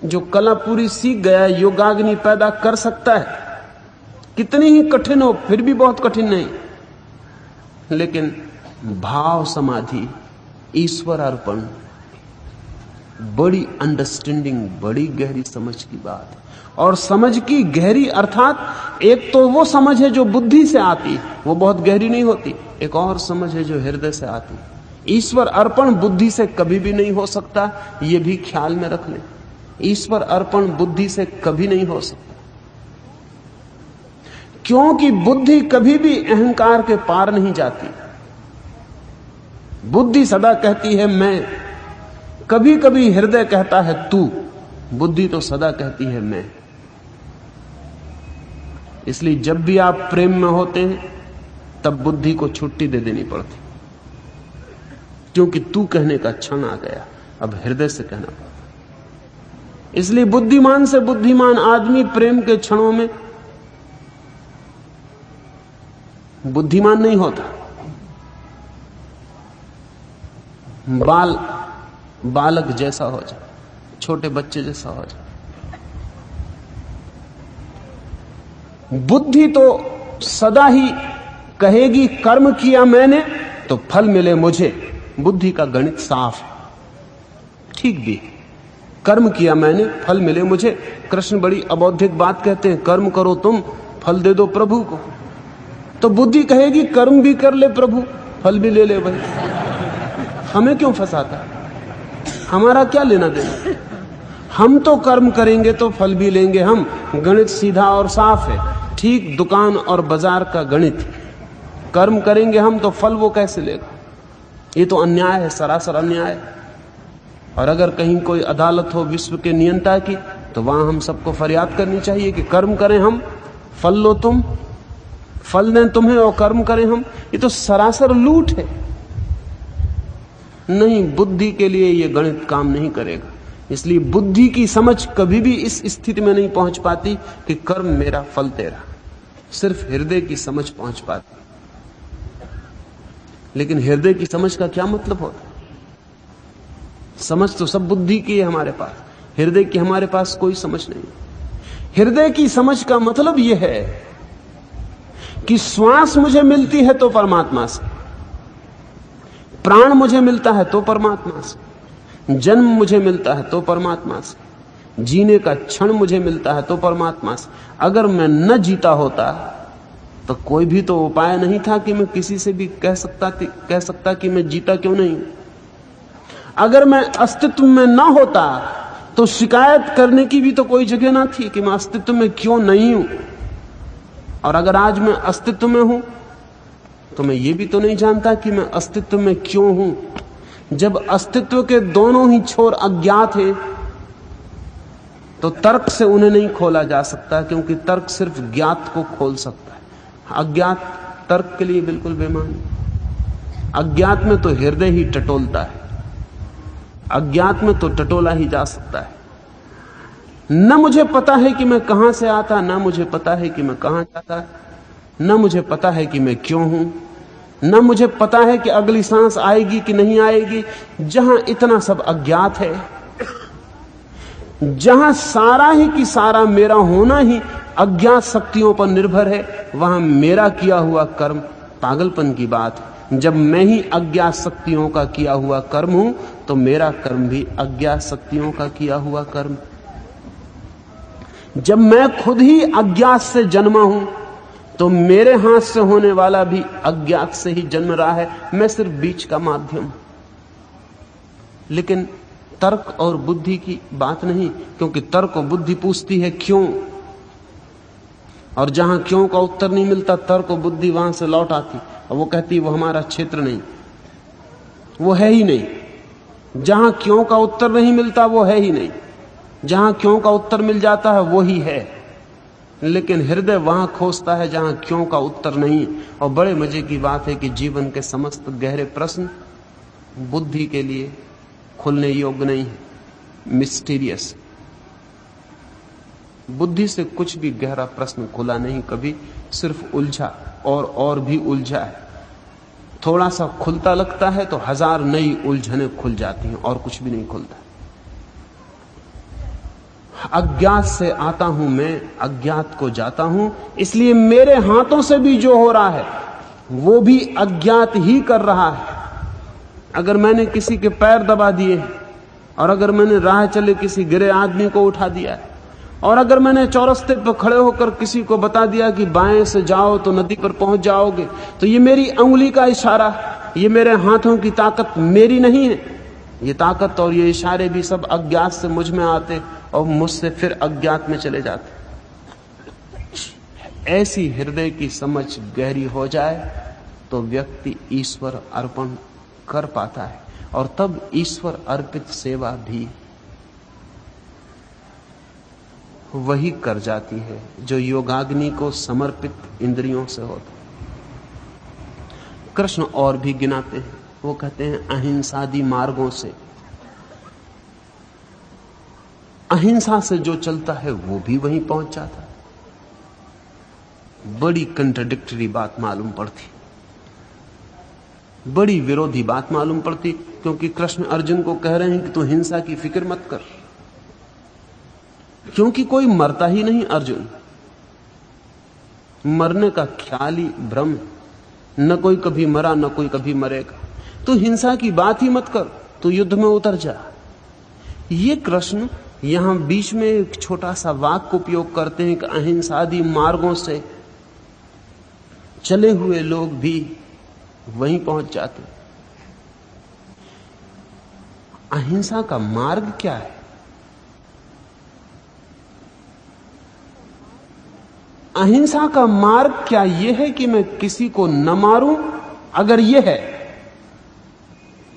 जो कला पूरी सीख गया योगाग्नि पैदा कर सकता है। कितनी ही कठिन हो, फिर भी बहुत कठिन नहीं। लेकिन भाव समाधि, ईश्वर अर्पण बड़ी अंडरस्टैंडिंग, बड़ी गहरी समझ की बात है। और समझ की गहरी अर्थात एक तो वो समझ है जो बुद्धि से आती, वो बहुत गहरी नहीं होती। एक और समझ है जो हृदय से आती। ईश्वर अर्पण बुद्धि से कभी भी नहीं हो सकता, ये भी ख्याल में रख लें। ईश्वर अर्पण बुद्धि से कभी नहीं हो सकता, क्योंकि बुद्धि कभी भी अहंकार के पार नहीं जाती। बुद्धि सदा कहती है मैं, कभी कभी हृदय कहता है तू, बुद्धि तो सदा कहती है मैं। इसलिए जब भी आप प्रेम में होते हैं तब बुद्धि को छुट्टी दे देनी पड़ती, क्योंकि तू कहने का क्षण आ गया, अब हृदय से कहना पड़ता। इसलिए बुद्धिमान से बुद्धिमान आदमी प्रेम के क्षणों में बुद्धिमान नहीं होता। बालक जैसा हो जाए, छोटे बच्चे जैसा हो जाए। बुद्धि तो सदा ही कहेगी कर्म किया मैंने तो फल मिले मुझे। बुद्धि का गणित साफ है, ठीक भी। कर्म किया मैंने, फल मिले मुझे। कृष्ण बड़ी अबौद्धिक बात कहते हैं, कर्म करो तुम, फल दे दो प्रभु को। तो बुद्धि कहेगी कर्म भी कर ले प्रभु, फल भी ले ले। भाई हमें क्यों फंसाता, हमारा क्या लेना देना। हम तो कर्म करेंगे तो फल भी लेंगे। हम गणित सीधा और साफ है, ठीक दुकान और बाजार का गणित। कर्म करेंगे हम तो फल वो कैसे लेगा। ये तो अन्याय है, सरासर अन्याय। और अगर कहीं कोई अदालत हो विश्व के नियंता की, तो वहां हम सबको फरियाद करनी चाहिए कि कर्म करें हम, फल लो तुम, फल दें तुम्हें और कर्म करें हम। ये तो सरासर लूट है। नहीं, बुद्धि के लिए ये गणित काम नहीं करेगा। इसलिए बुद्धि की समझ कभी भी इस स्थिति में नहीं पहुंच पाती कि कर्म मेरा फल तेरा। सिर्फ हृदय की समझ पहुंच पाती। लेकिन हृदय की समझ का क्या मतलब होता? समझ तो सब बुद्धि की है हमारे पास, हृदय की हमारे पास कोई समझ नहीं। हृदय की समझ का मतलब यह है कि श्वास मुझे मिलती है तो परमात्मा से, प्राण मुझे मिलता है तो परमात्मा से, जन्म मुझे मिलता है तो परमात्मा से, जीने का क्षण मुझे मिलता है तो परमात्मा से। अगर मैं न जीता होता तो कोई भी तो उपाय नहीं था कि मैं किसी से भी कह सकता कि मैं जीता क्यों नहीं। अगर मैं अस्तित्व में ना होता तो शिकायत करने की भी तो कोई जगह ना थी कि मैं अस्तित्व में क्यों नहीं हूं। और अगर आज मैं अस्तित्व में हूं तो मैं ये भी तो नहीं जानता कि मैं अस्तित्व में क्यों हूं। जब अस्तित्व के दोनों ही छोर अज्ञात हैं तो तर्क से उन्हें नहीं खोला जा सकता, क्योंकि तर्क सिर्फ ज्ञात को खोल सकता है। अज्ञात तर्क के लिए बिल्कुल बेमानी। अज्ञात में तो हृदय ही टटोलता है, अज्ञात में तो टटोला ही जा सकता है। न मुझे पता है कि मैं कहां से आता, न मुझे पता है कि मैं कहां जाता, न मुझे पता है कि मैं क्यों हूं, न मुझे पता है कि अगली सांस आएगी कि नहीं आएगी। जहां इतना सब अज्ञात है, जहां सारा ही कि सारा मेरा होना ही अज्ञात शक्तियों पर निर्भर है, वहां मेरा किया हुआ कर्म पागलपन की बात है। जब मैं ही अज्ञात शक्तियों का किया हुआ कर्म हूं तो मेरा कर्म भी अज्ञात शक्तियों का किया हुआ कर्म। जब मैं खुद ही अज्ञात से जन्मा हूं तो मेरे हाथ से होने वाला भी अज्ञात से ही जन्म रहा है। मैं सिर्फ बीच का माध्यम। लेकिन तर्क और बुद्धि की बात नहीं, क्योंकि तर्क और बुद्धि पूछती है क्यों, और जहां क्यों का उत्तर नहीं मिलता तर्क और बुद्धि वहां से लौट आती और वो कहती वो हमारा क्षेत्र नहीं, वो है ही नहीं। जहां क्यों का उत्तर नहीं मिलता वो है ही नहीं, जहां क्यों का उत्तर मिल जाता है वो ही है। लेकिन हृदय वहां खोजता है जहां क्यों का उत्तर नहीं। और बड़े मजे की बात है कि जीवन के समस्त गहरे प्रश्न बुद्धि के लिए खुलने योग्य नहीं है, मिस्टीरियस। बुद्धि से कुछ भी गहरा प्रश्न खुला नहीं कभी, सिर्फ उलझा और भी उलझा है। थोड़ा सा खुलता लगता है तो हजार नई उलझने खुल जाती हैं और कुछ भी नहीं खुलता। अज्ञात से आता हूं मैं, अज्ञात को जाता हूं, इसलिए मेरे हाथों से भी जो हो रहा है वो भी अज्ञात ही कर रहा है। अगर मैंने किसी के पैर दबा दिए और अगर मैंने राह चले किसी गिरे आदमी को उठा दिया और अगर मैंने चौरस्ते पर खड़े होकर किसी को बता दिया कि बाएं से जाओ तो नदी पर पहुंच जाओगे, तो ये मेरी अंगुली का इशारा, ये मेरे हाथों की ताकत मेरी नहीं है। ये ताकत और ये इशारे भी सब अज्ञात से मुझ में आते और मुझसे फिर अज्ञात में चले जाते। ऐसी हृदय की समझ गहरी हो जाए तो व्यक्ति ईश्वर अर्पण कर पाता है, और तब ईश्वर अर्पित सेवा भी वही कर जाती है जो योगाग्नि को समर्पित इंद्रियों से होता। कृष्ण और भी गिनाते हैं, वो कहते हैं अहिंसादी मार्गों से। अहिंसा से जो चलता है वो भी वहीं पहुंच जाता है। बड़ी कंट्राडिक्टरी बात मालूम पड़ती, बड़ी विरोधी बात मालूम पड़ती, क्योंकि कृष्ण अर्जुन को कह रहे हैं कि तू हिंसा की फिक्र मत कर, क्योंकि कोई मरता ही नहीं। अर्जुन, मरने का ख्याल ही भ्रम है, न कोई कभी मरा न कोई कभी मरेगा। तू हिंसा की बात ही मत कर, तू युद्ध में उतर जा। ये कृष्ण यहां बीच में एक छोटा सा वाक्य उपयोग करते हैं कि अहिंसादी मार्गों से चले हुए लोग भी वहीं पहुंच जाते। अहिंसा का मार्ग क्या है? अहिंसा का मार्ग क्या यह है कि मैं किसी को न मारूं? अगर यह है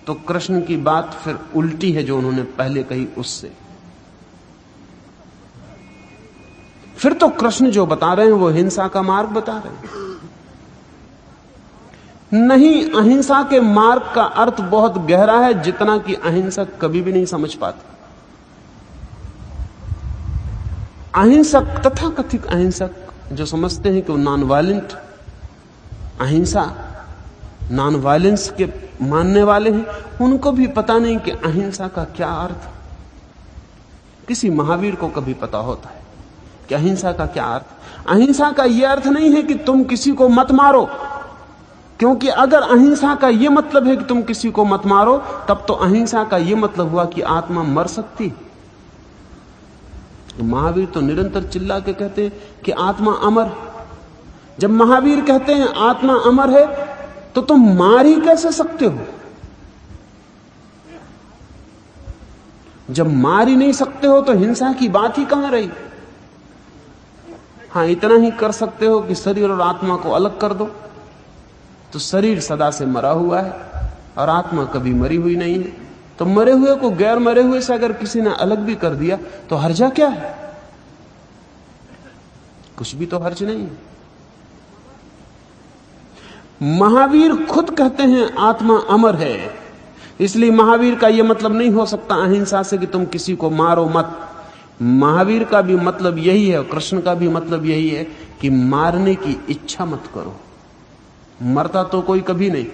तो कृष्ण की बात फिर उल्टी है जो उन्होंने पहले कही उससे। फिर तो कृष्ण जो बता रहे हैं वो हिंसा का मार्ग बता रहे हैं। नहीं, अहिंसा के मार्ग का अर्थ बहुत गहरा है, जितना कि अहिंसक कभी भी नहीं समझ पाता। अहिंसक, तथाकथित अहिंसक जो समझते हैं कि वो नॉन वायलेंट अहिंसा, नॉन वायलेंस के मानने वाले हैं, उनको भी पता नहीं कि अहिंसा का क्या अर्थ। किसी महावीर को कभी पता होता है कि अहिंसा का क्या अर्थ। अहिंसा का यह अर्थ नहीं है कि तुम किसी को मत मारो, क्योंकि अगर अहिंसा का यह मतलब है कि तुम किसी को मत मारो, तब तो अहिंसा का यह मतलब हुआ कि आत्मा मर सकती। महावीर तो निरंतर चिल्ला के कहते हैं कि आत्मा अमर। जब महावीर कहते हैं आत्मा अमर है, तो तुम मार ही कैसे सकते हो? जब मार ही नहीं सकते हो तो हिंसा की बात ही कहां रही। हां, इतना ही कर सकते हो कि शरीर और आत्मा को अलग कर दो, तो शरीर सदा से मरा हुआ है और आत्मा कभी मरी हुई नहीं है। तो मरे हुए को गैर मरे हुए से अगर किसी ने अलग भी कर दिया तो हर्जा क्या है? कुछ भी तो हर्ज नहीं है। महावीर खुद कहते हैं आत्मा अमर है, इसलिए महावीर का यह मतलब नहीं हो सकता अहिंसा से कि तुम किसी को मारो मत। महावीर का भी मतलब यही है और कृष्ण का भी मतलब यही है कि मारने की इच्छा मत करो। मरता तो कोई कभी नहीं,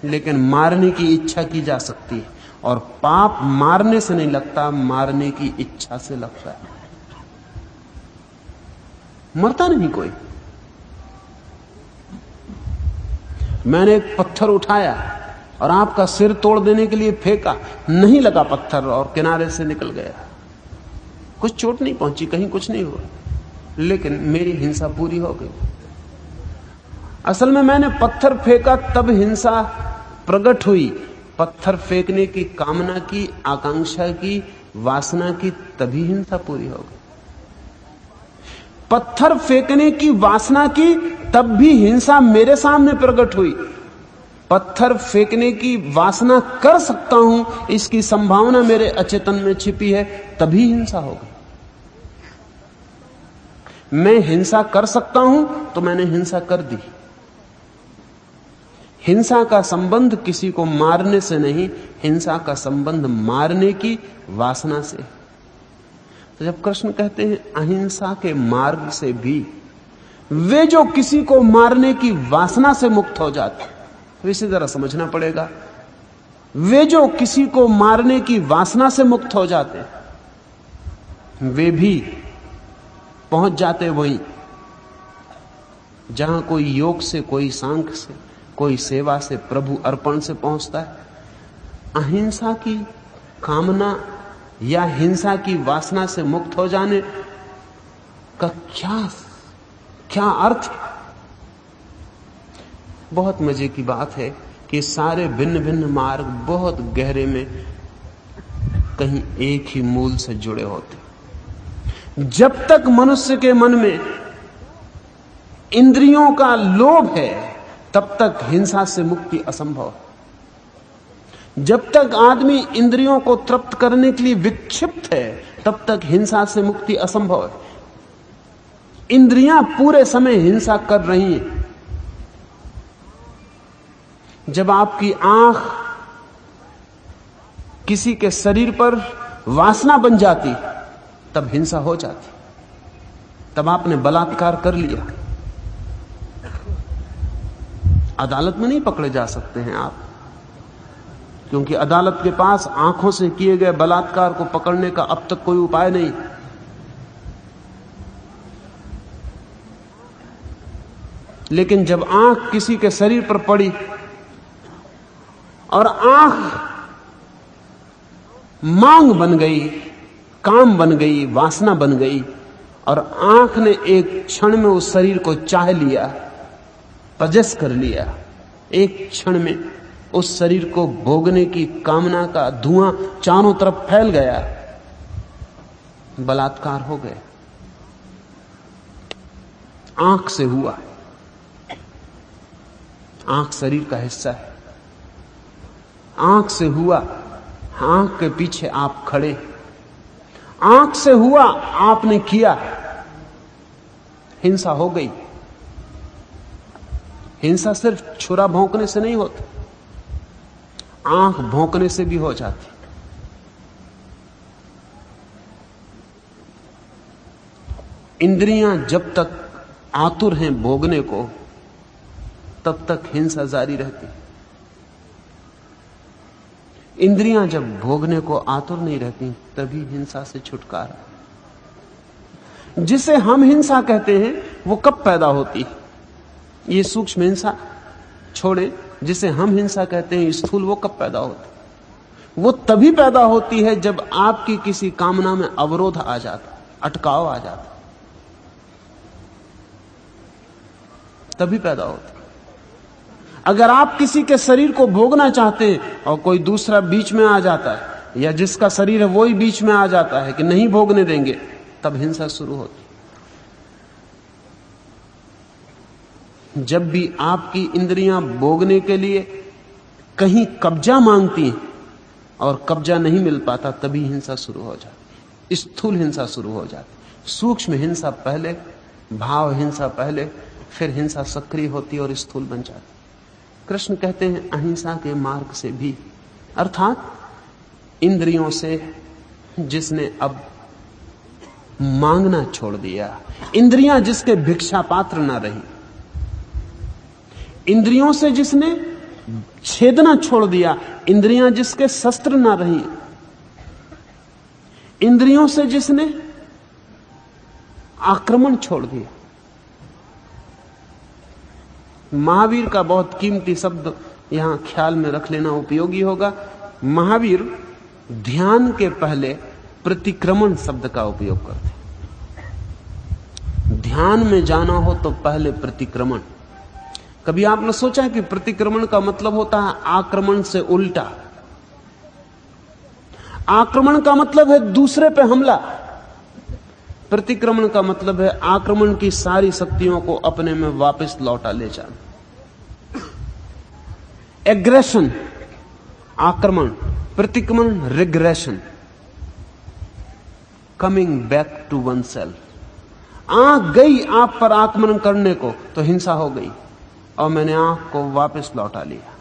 लेकिन मारने की इच्छा की जा सकती है, और पाप मारने से नहीं लगता, मारने की इच्छा से लगता है। मरता नहीं कोई। मैंने एक पत्थर उठाया और आपका सिर तोड़ देने के लिए फेंका, नहीं लगा पत्थर और किनारे से निकल गया, कुछ चोट नहीं पहुंची, कहीं कुछ नहीं हुआ, लेकिन मेरी हिंसा पूरी हो गई। असल में मैंने पत्थर फेंका तब हिंसा प्रकट हुई। पत्थर फेंकने की कामना की, आकांक्षा की, वासना की, तभी हिंसा पूरी हो गई। पत्थर फेंकने की वासना की तब भी हिंसा मेरे सामने प्रकट हुई। पत्थर फेंकने की वासना कर सकता हूं, इसकी संभावना मेरे अचेतन में छिपी है, तभी हिंसा हो गई। मैं हिंसा कर सकता हूं तो मैंने हिंसा कर दी। हिंसा का संबंध किसी को मारने से नहीं, हिंसा का संबंध मारने की वासना से। तो जब कृष्ण कहते हैं अहिंसा के मार्ग से भी, वे जो किसी को मारने की वासना से मुक्त हो जाते, तो इसे जरा समझना पड़ेगा। वे जो किसी को मारने की वासना से मुक्त हो जाते, वे भी पहुंच जाते वहीं जहां कोई योग से, कोई सांख्य से, कोई सेवा से, प्रभु अर्पण से पहुंचता है। अहिंसा की कामना या हिंसा की वासना से मुक्त हो जाने का क्या अर्थ है? बहुत मजे की बात है कि सारे भिन्न भिन्न मार्ग बहुत गहरे में कहीं एक ही मूल से जुड़े होते। जब तक मनुष्य के मन में इंद्रियों का लोभ है, तब तक हिंसा से मुक्ति असंभव है। जब तक आदमी इंद्रियों को तृप्त करने के लिए विक्षिप्त है, तब तक हिंसा से मुक्ति असंभव है। इंद्रियां पूरे समय हिंसा कर रही हैं। जब आपकी आंख किसी के शरीर पर वासना बन जाती, तब हिंसा हो जाती, तब आपने बलात्कार कर लिया। अदालत में नहीं पकड़े जा सकते हैं आप, क्योंकि अदालत के पास आंखों से किए गए बलात्कार को पकड़ने का अब तक कोई उपाय नहीं। लेकिन जब आंख किसी के शरीर पर पड़ी और आंख मांग बन गई, काम बन गई, वासना बन गई, और आंख ने एक क्षण में उस शरीर को चाह लिया, पजस कर लिया, एक क्षण में उस शरीर को भोगने की कामना का धुआं चारों तरफ फैल गया, बलात्कार हो गया। आंख से हुआ। आंख शरीर का हिस्सा है। आंख से हुआ, आंख के पीछे आप खड़े, आंख से हुआ, आपने किया, हिंसा हो गई। हिंसा सिर्फ छुरा भौंकने से नहीं होती, आंख भौंकने से भी हो जाती। इंद्रियां जब तक आतुर हैं भोगने को, तब तक हिंसा जारी रहती। इंद्रियां जब भोगने को आतुर नहीं रहती, तभी हिंसा से छुटकारा। जिसे हम हिंसा कहते हैं वो कब पैदा होती? ये सूक्ष्म हिंसा छोड़े, जिसे हम हिंसा कहते हैं स्थूल, वो कब पैदा होती? वो तभी पैदा होती है जब आपकी किसी कामना में अवरोध आ जाता, अटकाव आ जाता, तभी पैदा होती। अगर आप किसी के शरीर को भोगना चाहते हैं और कोई दूसरा बीच में आ जाता है या जिसका शरीर है वो ही बीच में आ जाता है कि नहीं भोगने देंगे, तब हिंसा शुरू होती। जब भी आपकी इंद्रियां भोगने के लिए कहीं कब्जा मांगती हैं और कब्जा नहीं मिल पाता, तभी हिंसा शुरू हो जाती, स्थूल हिंसा शुरू हो जाती। सूक्ष्म हिंसा पहले, भाव हिंसा पहले, फिर हिंसा सक्रिय होती और स्थूल बन जाती। कृष्ण कहते हैं अहिंसा के मार्ग से भी, अर्थात इंद्रियों से जिसने अब मांगना छोड़ दिया, इंद्रियां जिसके भिक्षा पात्र ना रही, इंद्रियों से जिसने छेदना छोड़ दिया, इंद्रियां जिसके शस्त्र ना रही, इंद्रियों से जिसने आक्रमण छोड़ दिया। महावीर का बहुत कीमती शब्द यहां ख्याल में रख लेना उपयोगी होगा। महावीर ध्यान के पहले प्रतिक्रमण शब्द का उपयोग करते। ध्यान में जाना हो तो पहले प्रतिक्रमण। कभी आपने सोचा है कि प्रतिक्रमण का मतलब होता है आक्रमण से उल्टा? आक्रमण का मतलब है दूसरे पे हमला, प्रतिक्रमण का मतलब है आक्रमण की सारी शक्तियों को अपने में वापस लौटा ले जाना। एग्रेशन आक्रमण, प्रतिक्रमण regression, coming back to oneself. आंख गई आप पर आक्रमण करने को तो हिंसा हो गई और मैंने आंख को वापस लौटा लिया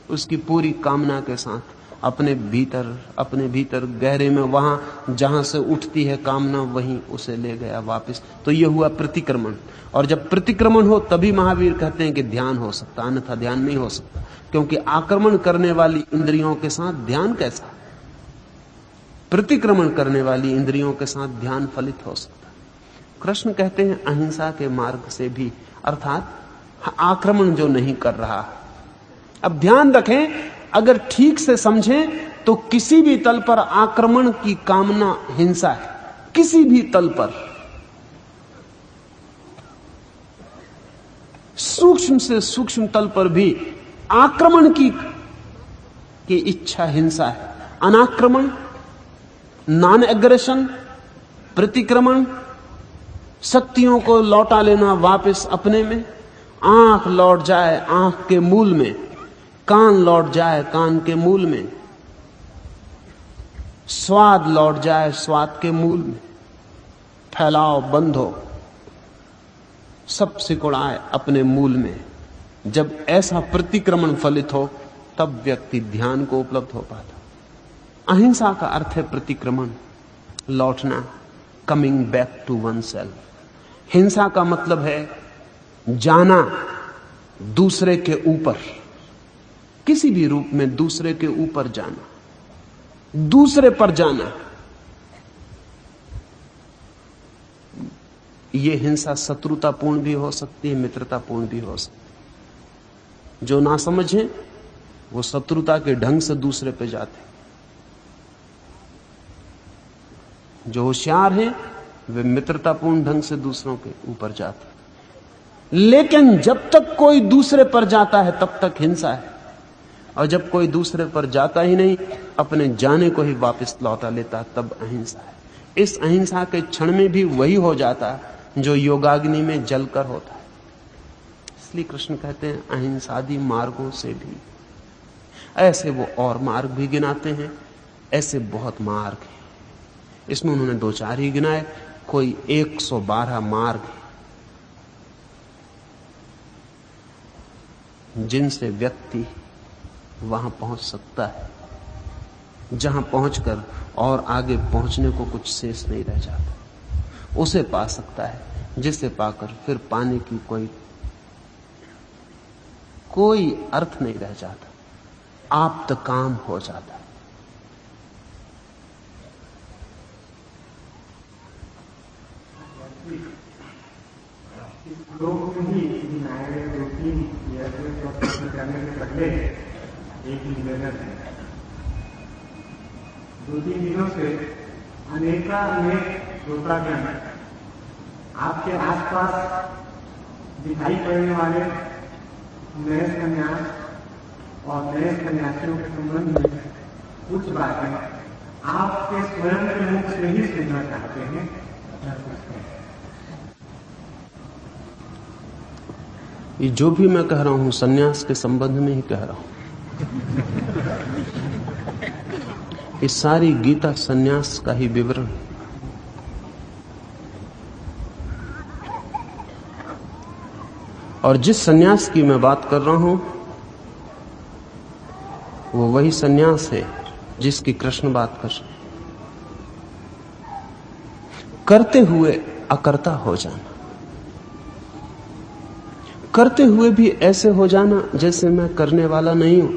उसकी पूरी कामना के साथ, अपने भीतर गहरे में, वहां जहां से उठती है कामना वहीं उसे ले गया वापस। तो यह हुआ प्रतिक्रमण। और जब प्रतिक्रमण हो तभी महावीर कहते हैं कि ध्यान हो सकता, अन्यथा ध्यान नहीं हो सकता, क्योंकि आक्रमण करने वाली इंद्रियों के साथ ध्यान कैसा? प्रतिक्रमण करने वाली इंद्रियों के साथ ध्यान फलित हो सकता। कृष्ण कहते हैं अहिंसा के मार्ग से भी, अर्थात आक्रमण जो नहीं कर रहा। अब ध्यान रखें, अगर ठीक से समझें तो किसी भी तल पर आक्रमण की कामना हिंसा है, किसी भी तल पर। सूक्ष्म से सूक्ष्म तल पर भी आक्रमण की इच्छा हिंसा है। अनाक्रमण, नॉन एग्रेशन, प्रतिक्रमण, शक्तियों को लौटा लेना वापस अपने में। आंख लौट जाए आंख के मूल में, कान लौट जाए कान के मूल में, स्वाद लौट जाए स्वाद के मूल में, फैलाव बंद हो, सब सिकुड़ाए अपने मूल में। जब ऐसा प्रतिक्रमण फलित हो तब व्यक्ति ध्यान को उपलब्ध हो पाता। अहिंसा का अर्थ है प्रतिक्रमण, लौटना, coming back to oneself. हिंसा का मतलब है जाना दूसरे के ऊपर, किसी भी रूप में दूसरे के ऊपर जाना, दूसरे पर जाना। यह हिंसा शत्रुतापूर्ण भी हो सकती है, मित्रतापूर्ण भी हो सकती है। जो ना समझे वो शत्रुता के ढंग से दूसरे पे जाते, जो होशियार हैं वे मित्रतापूर्ण ढंग से दूसरों के ऊपर जाते। लेकिन जब तक कोई दूसरे पर जाता है तब तक हिंसा है, और जब कोई दूसरे पर जाता ही नहीं, अपने जाने को ही वापस लौटा लेता, तब अहिंसा है। इस अहिंसा के क्षण में भी वही हो जाता है जो योगाग्नि में जलकर होता है। इसलिए कृष्ण कहते हैं अहिंसादि मार्गों से भी। ऐसे वो और मार्ग भी गिनाते हैं, ऐसे बहुत मार्ग हैं। इसमें उन्होंने 2-4 ही गिनाए, कोई 112 मार्ग है जिनसे व्यक्ति वहां पहुंच सकता है, जहां पहुंचकर और आगे पहुंचने को कुछ शेष नहीं रह जाता। उसे पा सकता है जिसे पाकर फिर पाने की कोई अर्थ नहीं रह जाता, आप्त काम हो जाता है। लोग ही नए रूटीन करने से पहले एक निवेदन है। 2-3 दिनों से अनेक श्रोतागण आपके आसपास दिखाई पड़ने वाले नए संन्यास और नए सन्यासियों के संबंध में कुछ बातें आपके स्वयं के मुख से ही सुनना चाहते हैं। ये जो भी मैं कह रहा हूं सन्यास के संबंध में ही कह रहा हूं। ये सारी गीता सन्यास का ही विवरण। और जिस सन्यास की मैं बात कर रहा हूं वो वही सन्यास है जिसकी कृष्ण बात कर रहे। करते हुए अकर्ता हो जाना, करते हुए भी ऐसे हो जाना जैसे मैं करने वाला नहीं हूं।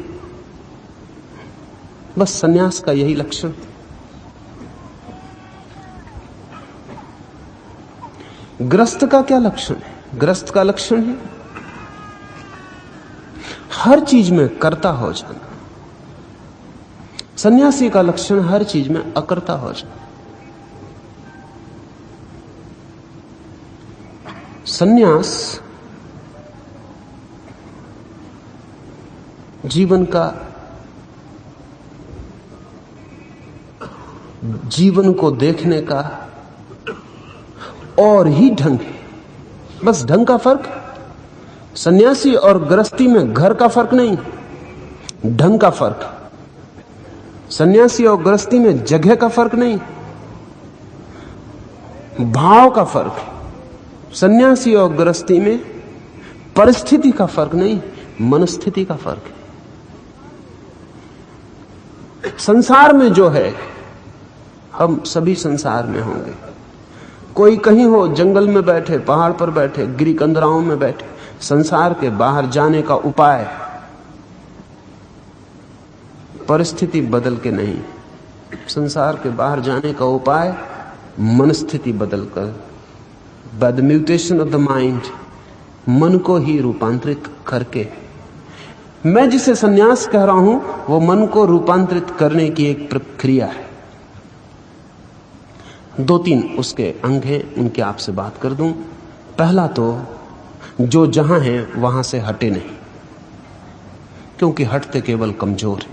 बस सन्यास का यही लक्षण। ग्रस्त का क्या लक्षण है? ग्रस्त का लक्षण है हर चीज में कर्ता हो जाना। सन्यासी का लक्षण हर चीज में अकर्ता हो जाना। सन्यास जीवन को देखने का और ही ढंग है। बस ढंग का फर्क। सन्यासी और गृहस्थी में घर का फर्क नहीं, ढंग का फर्क। सन्यासी और गृहस्थी में जगह का फर्क नहीं, भाव का फर्क। सन्यासी और गृहस्थी में परिस्थिति का फर्क नहीं, मनस्थिति का फर्क है। संसार में जो है हम सभी संसार में होंगे। कोई कहीं हो, जंगल में बैठे, पहाड़ पर बैठे, गिरी कंदराओं में बैठे। संसार के बाहर जाने का उपाय परिस्थिति बदल के नहीं, संसार के बाहर जाने का उपाय मनस्थिति बदलकर, by the mutation of the mind, मन को ही रूपांतरित करके। मैं जिसे सन्यास कह रहा हूं वो मन को रूपांतरित करने की एक प्रक्रिया है। 2-3 उसके अंग हैं, उनकी आपसे बात कर दूं। पहला तो जो जहां है वहां से हटे नहीं, क्योंकि हटते केवल कमजोर है,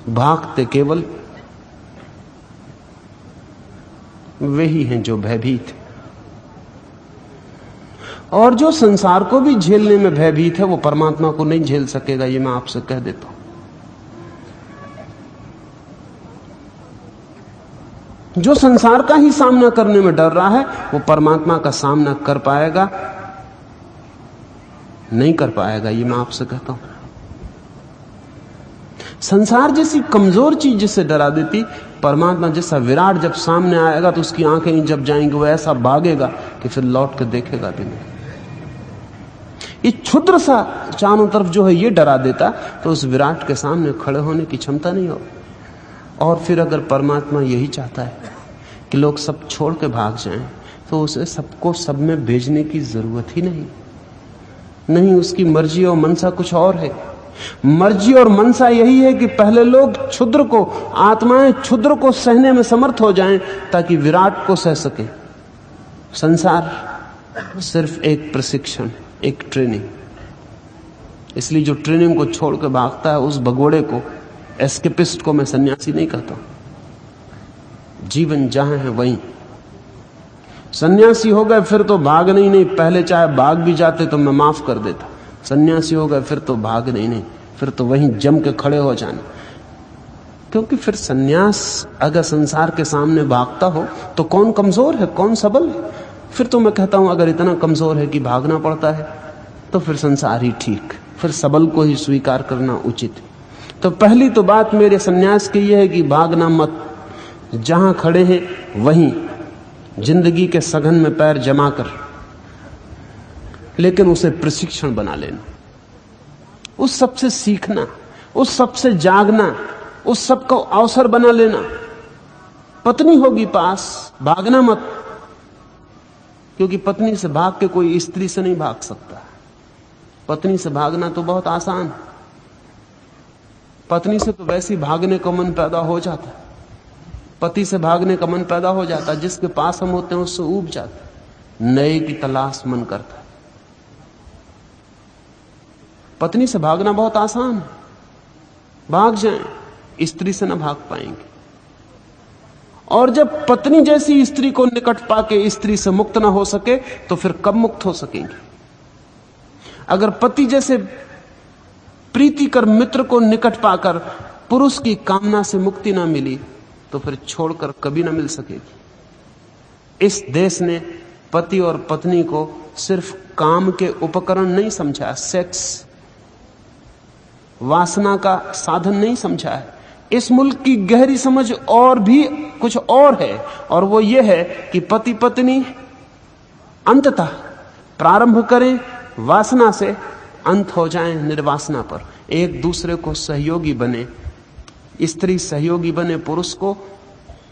भागते केवल वे ही हैं जो भयभीत है। और जो संसार को भी झेलने में भयभीत है वो परमात्मा को नहीं झेल सकेगा, ये मैं आपसे कह देता हूं। जो संसार का ही सामना करने में डर रहा है वो परमात्मा का सामना कर पाएगा? नहीं कर पाएगा, ये मैं आपसे कहता हूं। संसार जैसी कमजोर चीज जिससे डरा देती, परमात्मा जैसा विराट जब सामने आएगा तो उसकी आंखें ही जब जाएंगी, वो ऐसा भागेगा कि फिर लौट कर देखेगा भी नहीं। ये क्षुद्र सा चारों तरफ जो है ये डरा देता, तो उस विराट के सामने खड़े होने की क्षमता नहीं हो। और फिर अगर परमात्मा यही चाहता है कि लोग सब छोड़ के भाग जाएं, तो उसे सबको सब में भेजने की जरूरत ही नहीं। उसकी मर्जी और मनसा कुछ और है। मर्जी और मनसा यही है कि पहले लोग क्षुद्र को, आत्माएं क्षुद्र को सहने में समर्थ हो जाएं ताकि विराट को सह सके। संसार सिर्फ एक प्रशिक्षण, एक ट्रेनिंग। इसलिए जो ट्रेनिंग को छोड़ के भागता है उस भगोड़े को, एस्केपिस्ट को मैं सन्यासी नहीं कहता। जीवन जहां है वहीं। सन्यासी हो गए फिर तो भागना ही नहीं, पहले चाहे भाग भी जाते तो मैं माफ कर देता। सन्यासी हो गए फिर तो भागना ही नहीं, फिर तो वहीं जम के खड़े हो जाना। क्योंकि फिर सन्यास अगर संसार के सामने भागता हो तो कौन कमजोर है, कौन सबल है? फिर तो मैं कहता हूं अगर इतना कमजोर है कि भागना पड़ता है तो फिर संसार ही ठीक, फिर सबल को ही स्वीकार करना उचित है। तो पहली तो बात मेरे सन्यास की यह है कि भागना मत, जहां खड़े हैं वहीं जिंदगी के सघन में पैर जमा कर, लेकिन उसे प्रशिक्षण बना लेना, उस सबसे सीखना, उस सबसे जागना, उस सब को अवसर बना लेना। पत्नी होगी पास, भागना मत, क्योंकि पत्नी से भाग के कोई स्त्री से नहीं भाग सकता। पत्नी से भागना तो बहुत आसान, पत्नी से तो वैसे ही भागने का मन पैदा हो जाता, पति से भागने का मन पैदा हो जाता, जिसके पास हम होते हैं उससे ऊब जाता, नए की तलाश मन करता। पत्नी से भागना बहुत आसान है, भाग जाएं, स्त्री से न भाग पाएंगे। और जब पत्नी जैसी स्त्री को निकट पाके स्त्री से मुक्त ना हो सके तो फिर कब मुक्त हो सकेंगे? अगर पति जैसे प्रीतिकर मित्र को निकट पाकर पुरुष की कामना से मुक्ति ना मिली तो फिर छोड़कर कभी ना मिल सकेगी। इस देश ने पति और पत्नी को सिर्फ काम के उपकरण नहीं समझा, सेक्स वासना का साधन नहीं समझा है। इस मुल्क की गहरी समझ और भी कुछ और है, और वो ये है कि पति पत्नी अंततः प्रारंभ करें वासना से, अंत हो जाएं निर्वासना पर, एक दूसरे को सहयोगी बने। स्त्री सहयोगी बने पुरुष को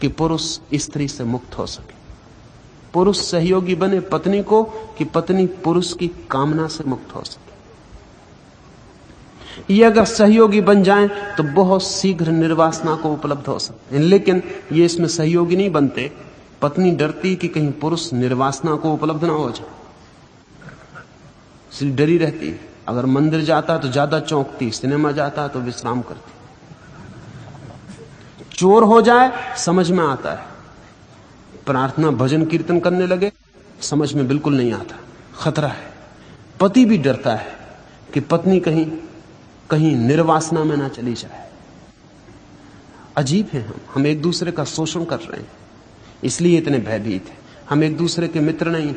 कि पुरुष स्त्री से मुक्त हो सके, पुरुष सहयोगी बने पत्नी को कि पत्नी पुरुष की कामना से मुक्त हो सके। ये अगर सहयोगी बन जाएं तो बहुत शीघ्र निर्वासना को उपलब्ध हो सकते हैं, लेकिन ये इसमें सहयोगी नहीं बनते। पत्नी डरती कि कहीं पुरुष निर्वासना को उपलब्ध ना हो जाए, इसलिए डरी रहती। अगर मंदिर जाता तो ज्यादा चौंकती, सिनेमा जाता तो विश्राम करती। चोर हो जाए समझ में आता है, प्रार्थना भजन कीर्तन करने लगे समझ में बिल्कुल नहीं आता, खतरा है। पति भी डरता है कि पत्नी कहीं कहीं निर्वासना में ना चली जाए। अजीब है, हम एक दूसरे का शोषण कर रहे हैं, इसलिए इतने भयभीत हैं। हम एक दूसरे के मित्र नहीं,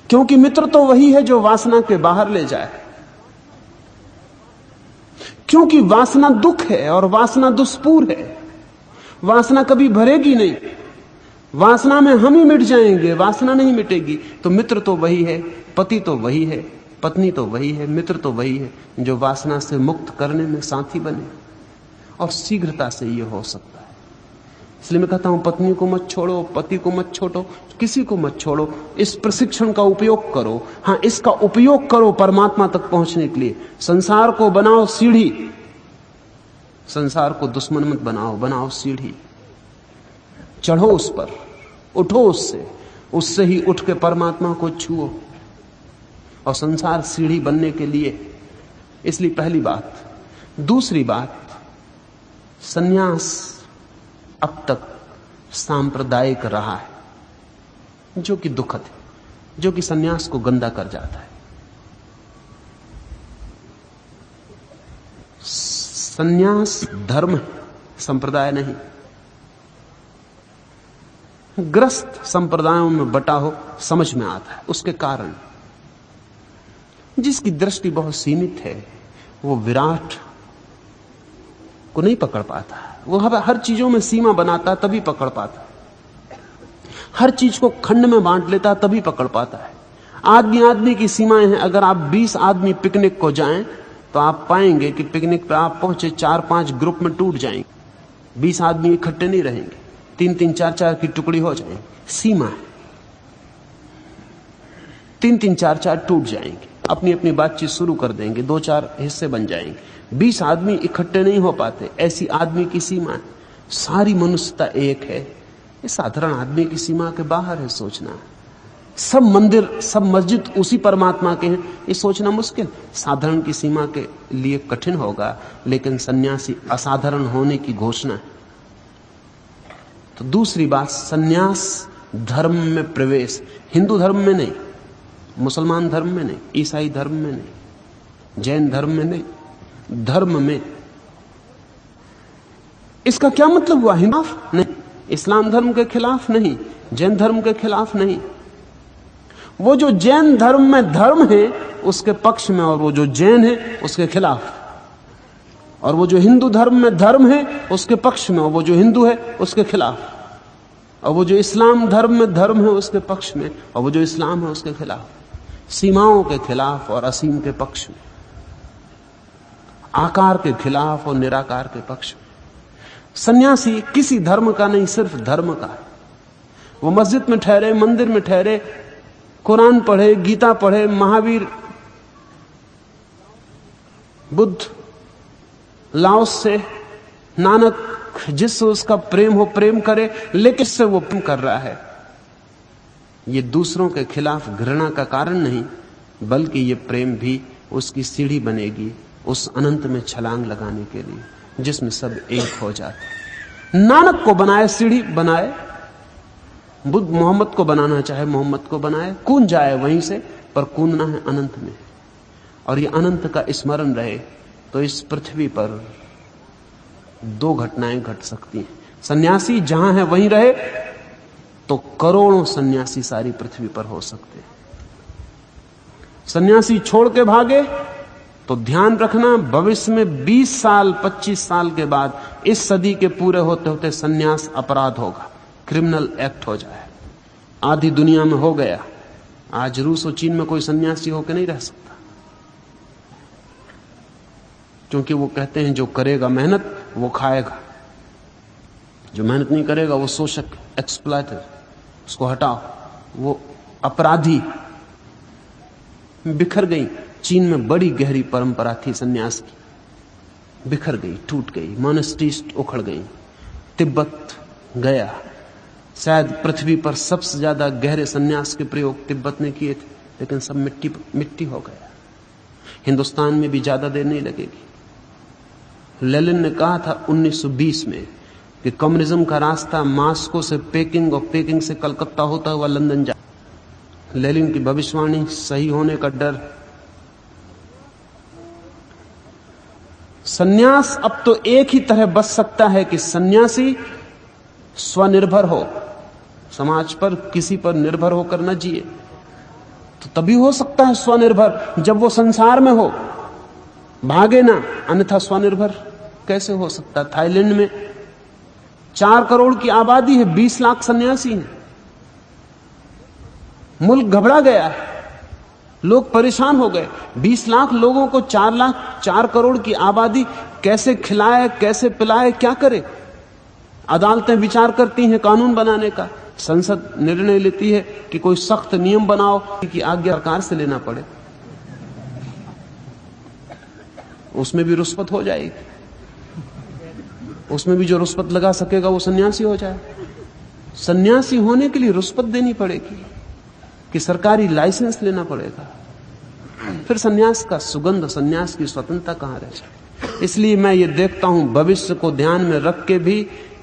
क्योंकि मित्र तो वही है जो वासना के बाहर ले जाए। क्योंकि वासना दुख है और वासना दुष्पूर है। वासना कभी भरेगी नहीं, वासना में हम ही मिट जाएंगे, वासना नहीं मिटेगी। तो मित्र तो वही है, पति तो वही है, पत्नी तो वही है, मित्र तो वही है जो वासना से मुक्त करने में साथी बने, और शीघ्रता से यह हो सकता है। इसलिए मैं कहता हूं पत्नी को मत छोड़ो, पति को मत छोड़ो, किसी को मत छोड़ो, इस प्रशिक्षण का उपयोग करो। हां, इसका उपयोग करो परमात्मा तक पहुंचने के लिए। संसार को बनाओ सीढ़ी, संसार को दुश्मन मत बनाओ, बनाओ सीढ़ी। चढ़ो उस पर, उठो उससे, उससे ही उठ के परमात्मा को छुओ। और संसार सीढ़ी बनने के लिए, इसलिए पहली बात। दूसरी बात, सन्यास अब तक सांप्रदायिक रहा है, जो कि दुखद है, जो कि सन्यास को गंदा कर जाता है। सन्यास धर्म है, संप्रदाय नहीं। ग्रस्त संप्रदायों में बटा हो समझ में आता है। उसके कारण जिसकी दृष्टि बहुत सीमित है वो विराट को नहीं पकड़ पाता। वो हर चीजों में सीमा बनाता है तभी पकड़ पाता है, हर चीज को खंड में बांट लेता है तभी पकड़ पाता है। आदमी आदमी की सीमाएं हैं। अगर आप 20 आदमी पिकनिक को जाएं तो आप पाएंगे कि पिकनिक पे आप पहुंचे 4-5 ग्रुप में टूट जाएंगे। 20 आदमी इकट्ठे नहीं रहेंगे, 3-3, 4-4 की टुकड़ी हो जाएंगे। सीमा है, 3-3, 4-4 टूट जाएंगे, अपनी अपनी बातचीत शुरू कर देंगे, 2-4 हिस्से बन जाएंगे। 20 आदमी इकट्ठे नहीं हो पाते, ऐसी आदमी की सीमा है। सारी मनुष्यता एक है, ये साधारण आदमी की सीमा के बाहर है सोचना। सब मंदिर, सब मस्जिद उसी परमात्मा के हैं, ये सोचना मुश्किल। साधारण की सीमा के लिए कठिन होगा, लेकिन सन्यासी असाधारण होने की घोषणा है। तो दूसरी बात, सन्यास धर्म में प्रवेश, हिंदू धर्म में नहीं, मुसलमान धर्म में नहीं, ईसाई धर्म में नहीं, जैन धर्म में नहीं, धर्म में। इसका क्या मतलब हुआ? खिलाफ नहीं, इस्लाम धर्म के खिलाफ नहीं, जैन धर्म के खिलाफ नहीं। वो जो जैन धर्म में धर्म है उसके पक्ष में, और वो जो जैन है उसके खिलाफ। और वो जो हिंदू धर्म में धर्म है उसके पक्ष में, और वो जो हिंदू है उसके खिलाफ। और वो जो इस्लाम धर्म में धर्म है उसके पक्ष में, और वो जो इस्लाम है उसके खिलाफ। सीमाओं के खिलाफ और असीम के पक्ष में, आकार के खिलाफ और निराकार के पक्ष में। सन्यासी किसी धर्म का नहीं, सिर्फ धर्म का है। वो मस्जिद में ठहरे, मंदिर में ठहरे, कुरान पढ़े, गीता पढ़े, महावीर, बुद्ध, लाओस से, नानक, जिससे उसका प्रेम हो प्रेम करे, लेकिन से वो प्रेम कर रहा है। ये दूसरों के खिलाफ घृणा का कारण नहीं, बल्कि ये प्रेम भी उसकी सीढ़ी बनेगी उस अनंत में छलांग लगाने के लिए। जिसमें सब एक हो जाते। नानक को बनाए सीढ़ी बनाए, बुद्ध मोहम्मद को बनाना चाहे मोहम्मद को बनाए, कूद जाए वहीं से, पर कूदना है अनंत में। और ये अनंत का स्मरण रहे तो इस पृथ्वी पर दो घटनाएं घट सकती हैं। सन्यासी जहां है वहीं रहे तो करोड़ों सन्यासी सारी पृथ्वी पर हो सकते हैं। सन्यासी छोड़ के भागे तो ध्यान रखना, भविष्य में 20 साल 25 साल के बाद इस सदी के पूरे होते होते सन्यास अपराध होगा, क्रिमिनल एक्ट हो जाए। आधी दुनिया में हो गया। आज रूस और चीन में कोई सन्यासी होकर नहीं रह सकता, क्योंकि वो कहते हैं जो करेगा मेहनत वो खाएगा, जो मेहनत नहीं करेगा वो शोषक, एक्सप्लॉइटर, उसको हटाओ, वो अपराधी। बिखर गई। चीन में बड़ी गहरी परंपरा थी सन्यास की, बिखर गई, टूट गई, मोनेस्ट्रीज उखड़ गई। तिब्बत गया, शायद पृथ्वी पर सबसे ज्यादा गहरे सन्यास के प्रयोग तिब्बत ने किए थे, लेकिन सब मिट्टी मिट्टी हो गया। हिंदुस्तान में भी ज्यादा देर नहीं लगेगी। लेनिन ने कहा था 1920 में कि कम्युनिज्म का रास्ता मास्को से पेकिंग और पेकिंग से कलकत्ता होता हुआ लंदन जा। लेनिन की भविष्यवाणी सही होने का डर। सन्यास अब तो एक ही तरह बच सकता है कि सन्यासी स्वनिर्भर हो, समाज पर किसी पर निर्भर होकर न जिए। तो तभी हो सकता है स्वनिर्भर जब वो संसार में हो, भागे ना, अन्यथा स्वनिर्भर कैसे हो सकता। थाईलैंड में 4 करोड़ की आबादी है, 20 लाख सन्यासी हैं। मुल्क घबरा गया है, लोग परेशान हो गए। 20 लाख लोगों को 4 करोड़ की आबादी कैसे खिलाए, कैसे पिलाए, क्या करे। अदालतें विचार करती हैं कानून बनाने का, संसद निर्णय लेती है कि कोई सख्त नियम बनाओ कि आज्ञा सरकार से लेना पड़े, उसमें भी रुष्वत हो जाएगी। उसमें भी जो रुष्वत लगा सकेगा वो सन्यासी हो जाए। सन्यासी होने के लिए रुष्वत देनी पड़ेगी कि सरकारी लाइसेंस लेना पड़ेगा। फिर सन्यास का सुगंध, सन्यास की स्वतंत्रता कहां रह जाए। इसलिए मैं ये देखता हूं भविष्य को ध्यान में रख के भी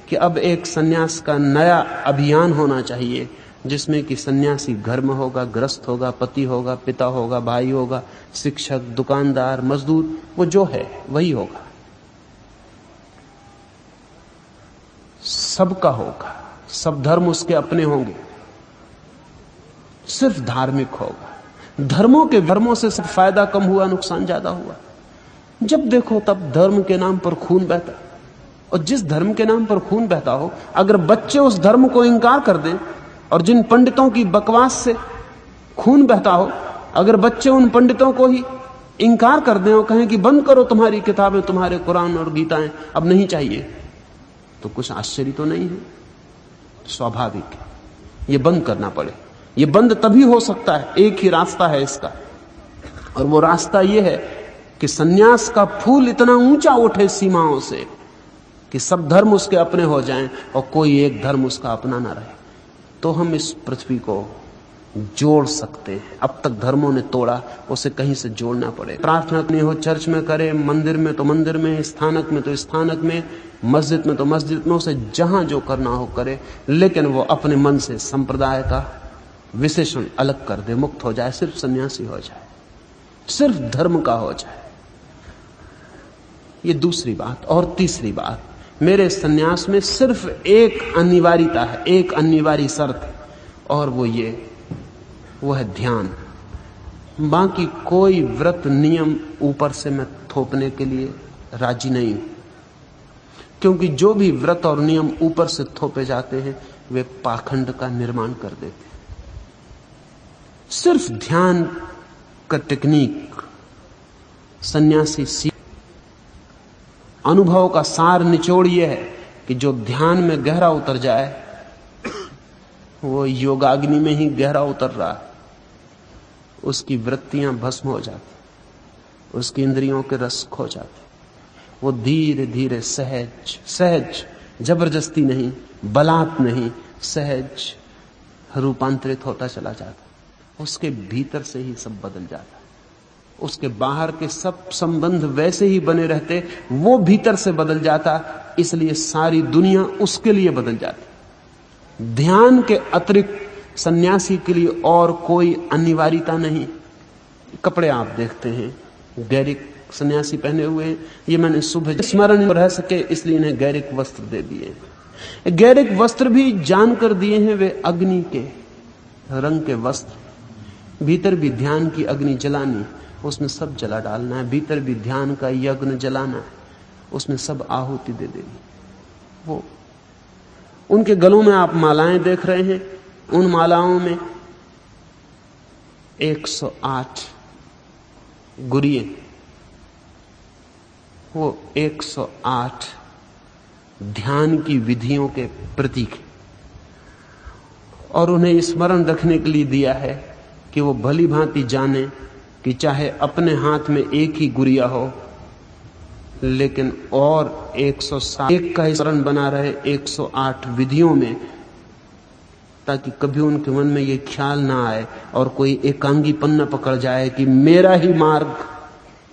कि अब एक सन्यास का नया अभियान होना चाहिए, जिसमें कि सन्यासी घर में होगा, गृहस्थ होगा, पति होगा, पिता होगा, भाई होगा, शिक्षक, दुकानदार, मजदूर, वो जो है वही होगा, सबका होगा। सब धर्म उसके अपने होंगे, सिर्फ धार्मिक होगा। धर्मों से सिर्फ फायदा कम हुआ, नुकसान ज्यादा हुआ। जब देखो तब धर्म के नाम पर खून बहता, और जिस धर्म के नाम पर खून बहता हो, अगर बच्चे उस धर्म को इंकार कर दें, और जिन पंडितों की बकवास से खून बहता हो, अगर बच्चे उन पंडितों को ही इंकार कर दें और कहें कि बंद करो तुम्हारी किताबें, तुम्हारे कुरान और गीताएं अब नहीं चाहिए, तो कुछ आश्चर्य तो नहीं है, स्वाभाविक है ये बंद करना पड़े। ये बंद तभी हो सकता है, एक ही रास्ता है इसका, और वो रास्ता ये है कि सन्यास का फूल इतना ऊंचा उठे सीमाओं से कि सब धर्म उसके अपने हो जाएं और कोई एक धर्म उसका अपना ना रहे। तो हम इस पृथ्वी को जोड़ सकते हैं। अब तक धर्मों ने तोड़ा, उसे कहीं से जोड़ना पड़े। प्रार्थना नहीं हो चर्च में करे, मंदिर में तो मंदिर में, स्थानक में तो स्थानक में, मस्जिद में तो मस्जिद में, उसे जहां जो करना हो करे, लेकिन वो अपने मन से संप्रदाय का विशेषण अलग कर दे, मुक्त हो जाए, सिर्फ सन्यासी हो जाए, सिर्फ धर्म का हो जाए। ये दूसरी बात। और तीसरी बात, मेरे सन्यास में सिर्फ एक अनिवार्यता है, एक अनिवार्य शर्त है, और वो है ध्यान। बाकी कोई व्रत नियम ऊपर से मैं थोपने के लिए राजी नहीं हूं, क्योंकि जो भी व्रत और नियम ऊपर से थोपे जाते हैं वे पाखंड का निर्माण कर देते हैं। सिर्फ ध्यान का टेक्निक सन्यासी सीख। अनुभव का सार निचोड़ यह है कि जो ध्यान में गहरा उतर जाए वो योगाग्नि में ही गहरा उतर रहा है। उसकी वृत्तियां भस्म हो जाती, उसकी इंद्रियों के रस खो जाते, वो धीरे धीरे सहज सहज, जबरदस्ती नहीं, बलात् नहीं, सहज रूपांतरित होता चला जाता। उसके भीतर से ही सब बदल जाता, उसके बाहर के सब संबंध वैसे ही बने रहते, वो भीतर से बदल जाता, इसलिए सारी दुनिया उसके लिए बदल जाती। ध्यान के अतिरिक्त सन्यासी के लिए और कोई अनिवार्यता नहीं। कपड़े आप देखते हैं, गैरिक सन्यासी पहने हुए हैं, ये मैंने सुबह स्मरण में रह सके इसलिए इन्हें गैरिक वस्त्र दे दिए। गैरिक वस्त्र भी जानकर दिए हैं, वे अग्नि के रंग के वस्त्र। भीतर भी ध्यान की अग्नि जलानी, उसमें सब जला डालना है। भीतर भी ध्यान का यज्ञ जलाना है, उसमें सब आहुति दे देनी। वो उनके गलों में आप मालाएं देख रहे हैं, उन मालाओं में 108 गुरिये, वो 108 ध्यान की विधियों के प्रतीक, और उन्हें स्मरण रखने के लिए दिया है कि वो भली भांति जाने कि चाहे अपने हाथ में एक ही गुरिया हो, लेकिन और 107 का स्मरण बना रहे 108 विधियों में, ताकि कभी उनके मन में ये ख्याल ना आए और कोई एकांगीपन न पकड़ जाए कि मेरा ही मार्ग,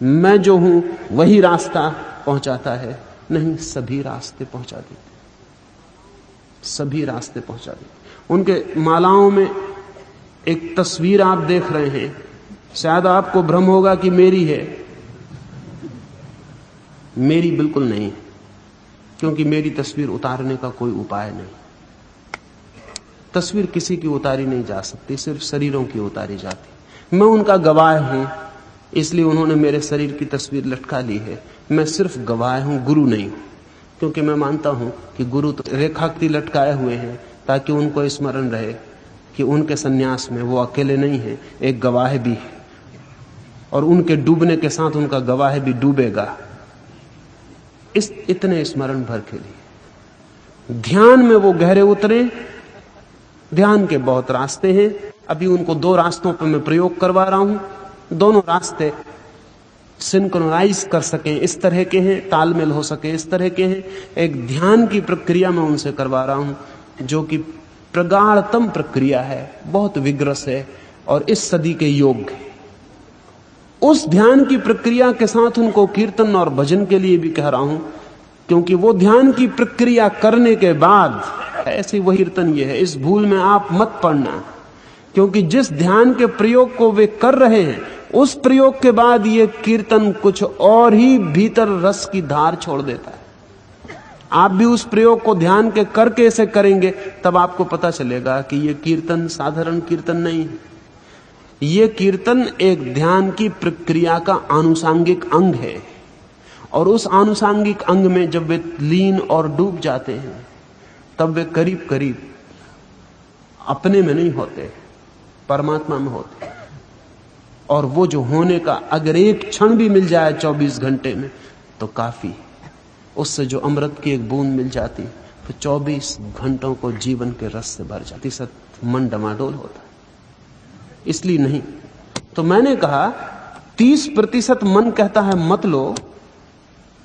मैं जो हूं वही रास्ता पहुंचाता है। नहीं, सभी रास्ते पहुंचा देते, सभी रास्ते पहुंचा देते। उनके मालाओं में एक तस्वीर आप देख रहे हैं, शायद आपको भ्रम होगा कि मेरी है। मेरी बिल्कुल नहीं है, क्योंकि मेरी तस्वीर उतारने का कोई उपाय नहीं। तस्वीर किसी की उतारी नहीं जा सकती, सिर्फ शरीरों की उतारी जाती। मैं उनका गवाह हूं, इसलिए उन्होंने मेरे शरीर की तस्वीर लटका ली है। मैं सिर्फ गवाह हूं, गुरु नहीं हूं, क्योंकि मैं मानता हूं कि गुरु तो रेखाकृति लटकाए हुए हैं ताकि उनको स्मरण रहे कि उनके सन्यास में वो अकेले नहीं है, एक गवाह भी है, और उनके डूबने के साथ उनका गवाह भी डूबेगा। इस इतने स्मरण भर के लिए ध्यान में वो गहरे उतरे। ध्यान के बहुत रास्ते हैं, अभी उनको 2 रास्तों पर मैं प्रयोग करवा रहा हूं। दोनों रास्ते सिंक्रोनाइज कर सकें इस तरह के हैं, तालमेल हो सके इस तरह के हैं। एक ध्यान की प्रक्रिया मैं उनसे करवा रहा हूं जो कि प्रगाढ़तम प्रक्रिया है, बहुत विग्रस है और इस सदी के योग्य है। उस ध्यान की प्रक्रिया के साथ उनको कीर्तन और भजन के लिए भी कह रहा हूं, क्योंकि वो ध्यान की प्रक्रिया करने के बाद ऐसी वही कीर्तन ये है। इस भूल में आप मत पड़ना, क्योंकि जिस ध्यान के प्रयोग को वे कर रहे हैं उस प्रयोग के बाद ये कीर्तन कुछ और ही भीतर रस की धार छोड़ देता है। आप भी उस प्रयोग को ध्यान के करके इसे करेंगे, तब आपको पता चलेगा कि ये कीर्तन साधारण कीर्तन नहीं है। ये कीर्तन एक ध्यान की प्रक्रिया का आनुषांगिक अंग है, और उस आनुषांगिक अंग में जब वे लीन और डूब जाते हैं तब वे करीब करीब अपने में नहीं होते, परमात्मा में होते। और वो जो होने का अगर एक क्षण भी मिल जाए 24 घंटे में तो काफी, उससे जो अमृत की एक बूंद मिल जाती तो 24 घंटों को जीवन के रस से भर जाती, सत मन डमाडोल होता है। इसलिए नहीं तो मैंने कहा 30% मन कहता है मत लो,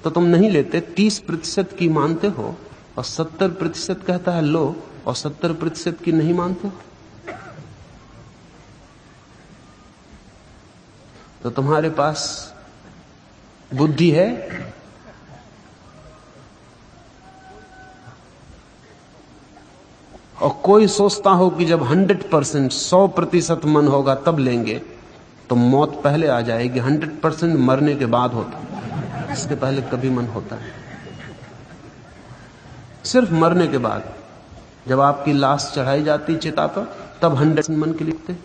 तो तुम नहीं लेते। 30% की मानते हो, और 70% कहता है लो, और 70% की नहीं मानते हो। तो तुम्हारे पास बुद्धि है, और कोई सोचता हो कि जब 100% 100% मन होगा तब लेंगे, तो मौत पहले आ जाएगी। 100% मरने के बाद होता है, इसके पहले कभी मन होता है। सिर्फ मरने के बाद जब आपकी लाश चढ़ाई जाती चिता पर, तब 100% मन के लिए रुकते।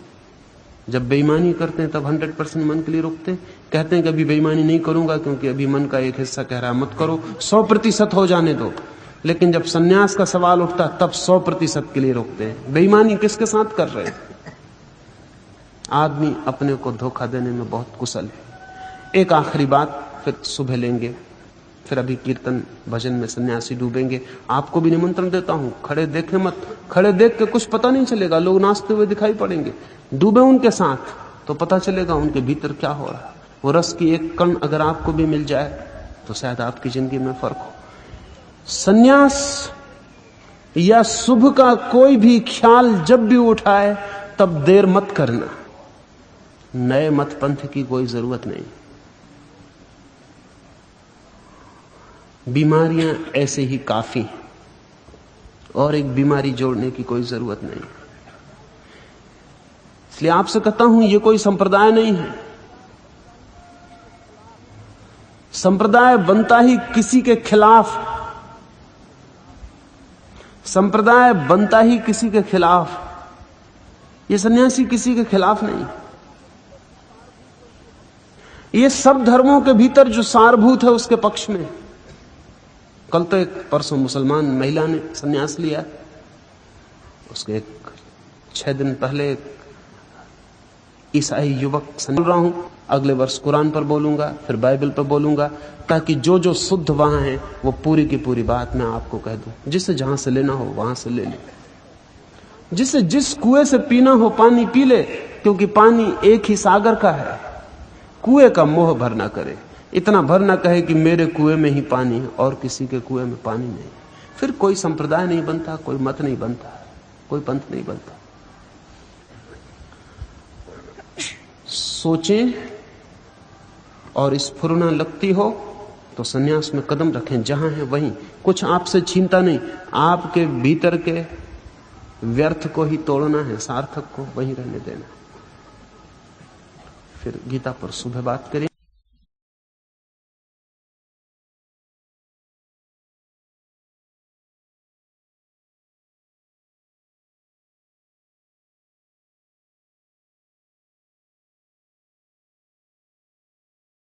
जब बेईमानी करते हैं तब 100% मन के लिए रुकते। कहते हैं कि अभी बेईमानी नहीं करूंगा क्योंकि अभी मन का एक हिस्सा कह रहा है मत करो, 100% हो जाने दो। लेकिन जब सन्यास का सवाल उठता तब 100% के लिए रुकते हैं। बेईमानी किसके साथ कर रहे हैं? आदमी अपने को धोखा देने में बहुत कुशल है। एक आखिरी बात, फिर सुबह लेंगे, फिर अभी कीर्तन भजन में सन्यासी डूबेंगे। आपको भी निमंत्रण देता हूं, खड़े देखे मत। खड़े देख के कुछ पता नहीं चलेगा, लोग नाचते हुए दिखाई पड़ेंगे। डूबे उनके साथ तो पता चलेगा उनके भीतर क्या हो रहा है। वो रस की एक कण अगर आपको भी मिल जाए तो शायद आपकी जिंदगी में फर्क हो। सन्यास या शुभ का कोई भी ख्याल जब भी उठाए तब देर मत करना। नए मत पंथ की कोई जरूरत नहीं। बीमारियां ऐसे ही काफी हैं और एक बीमारी जोड़ने की कोई जरूरत नहीं। इसलिए आपसे कहता हूं, यह कोई संप्रदाय नहीं है। संप्रदाय बनता ही किसी के खिलाफ, संप्रदाय बनता ही किसी के खिलाफ। ये सन्यासी किसी के खिलाफ नहीं। ये सब धर्मों के भीतर जो सारभूत है उसके पक्ष में। कल तो एक परसों मुसलमान महिला ने सन्यास लिया, उसके 6 दिन पहले एक ईसाई युवक सुन रहा हूं। अगले वर्ष कुरान पर बोलूंगा, फिर बाइबल पर बोलूंगा, ताकि जो जो शुद्ध वहां है वो पूरी की पूरी बात मैं आपको कह दूं। जिसे जहां से लेना हो वहां से ले ले, जिसे जिस कुएं से पीना हो पानी पी ले, क्योंकि पानी एक ही सागर का है। कुएं का मोह भर ना करे, इतना भर ना कहे कि मेरे कुएं में ही पानी है और किसी के कुएं में पानी नहीं। फिर कोई संप्रदाय नहीं बनता, कोई मत नहीं बनता, कोई पंथ नहीं बनता। सोचें और स्फुरना लगती हो तो सन्यास में कदम रखें। जहां है वहीं, कुछ आपसे छीनता नहीं, आपके भीतर के व्यर्थ को ही तोड़ना है, सार्थक को वहीं रहने देना। फिर गीता पर सुबह बात करें।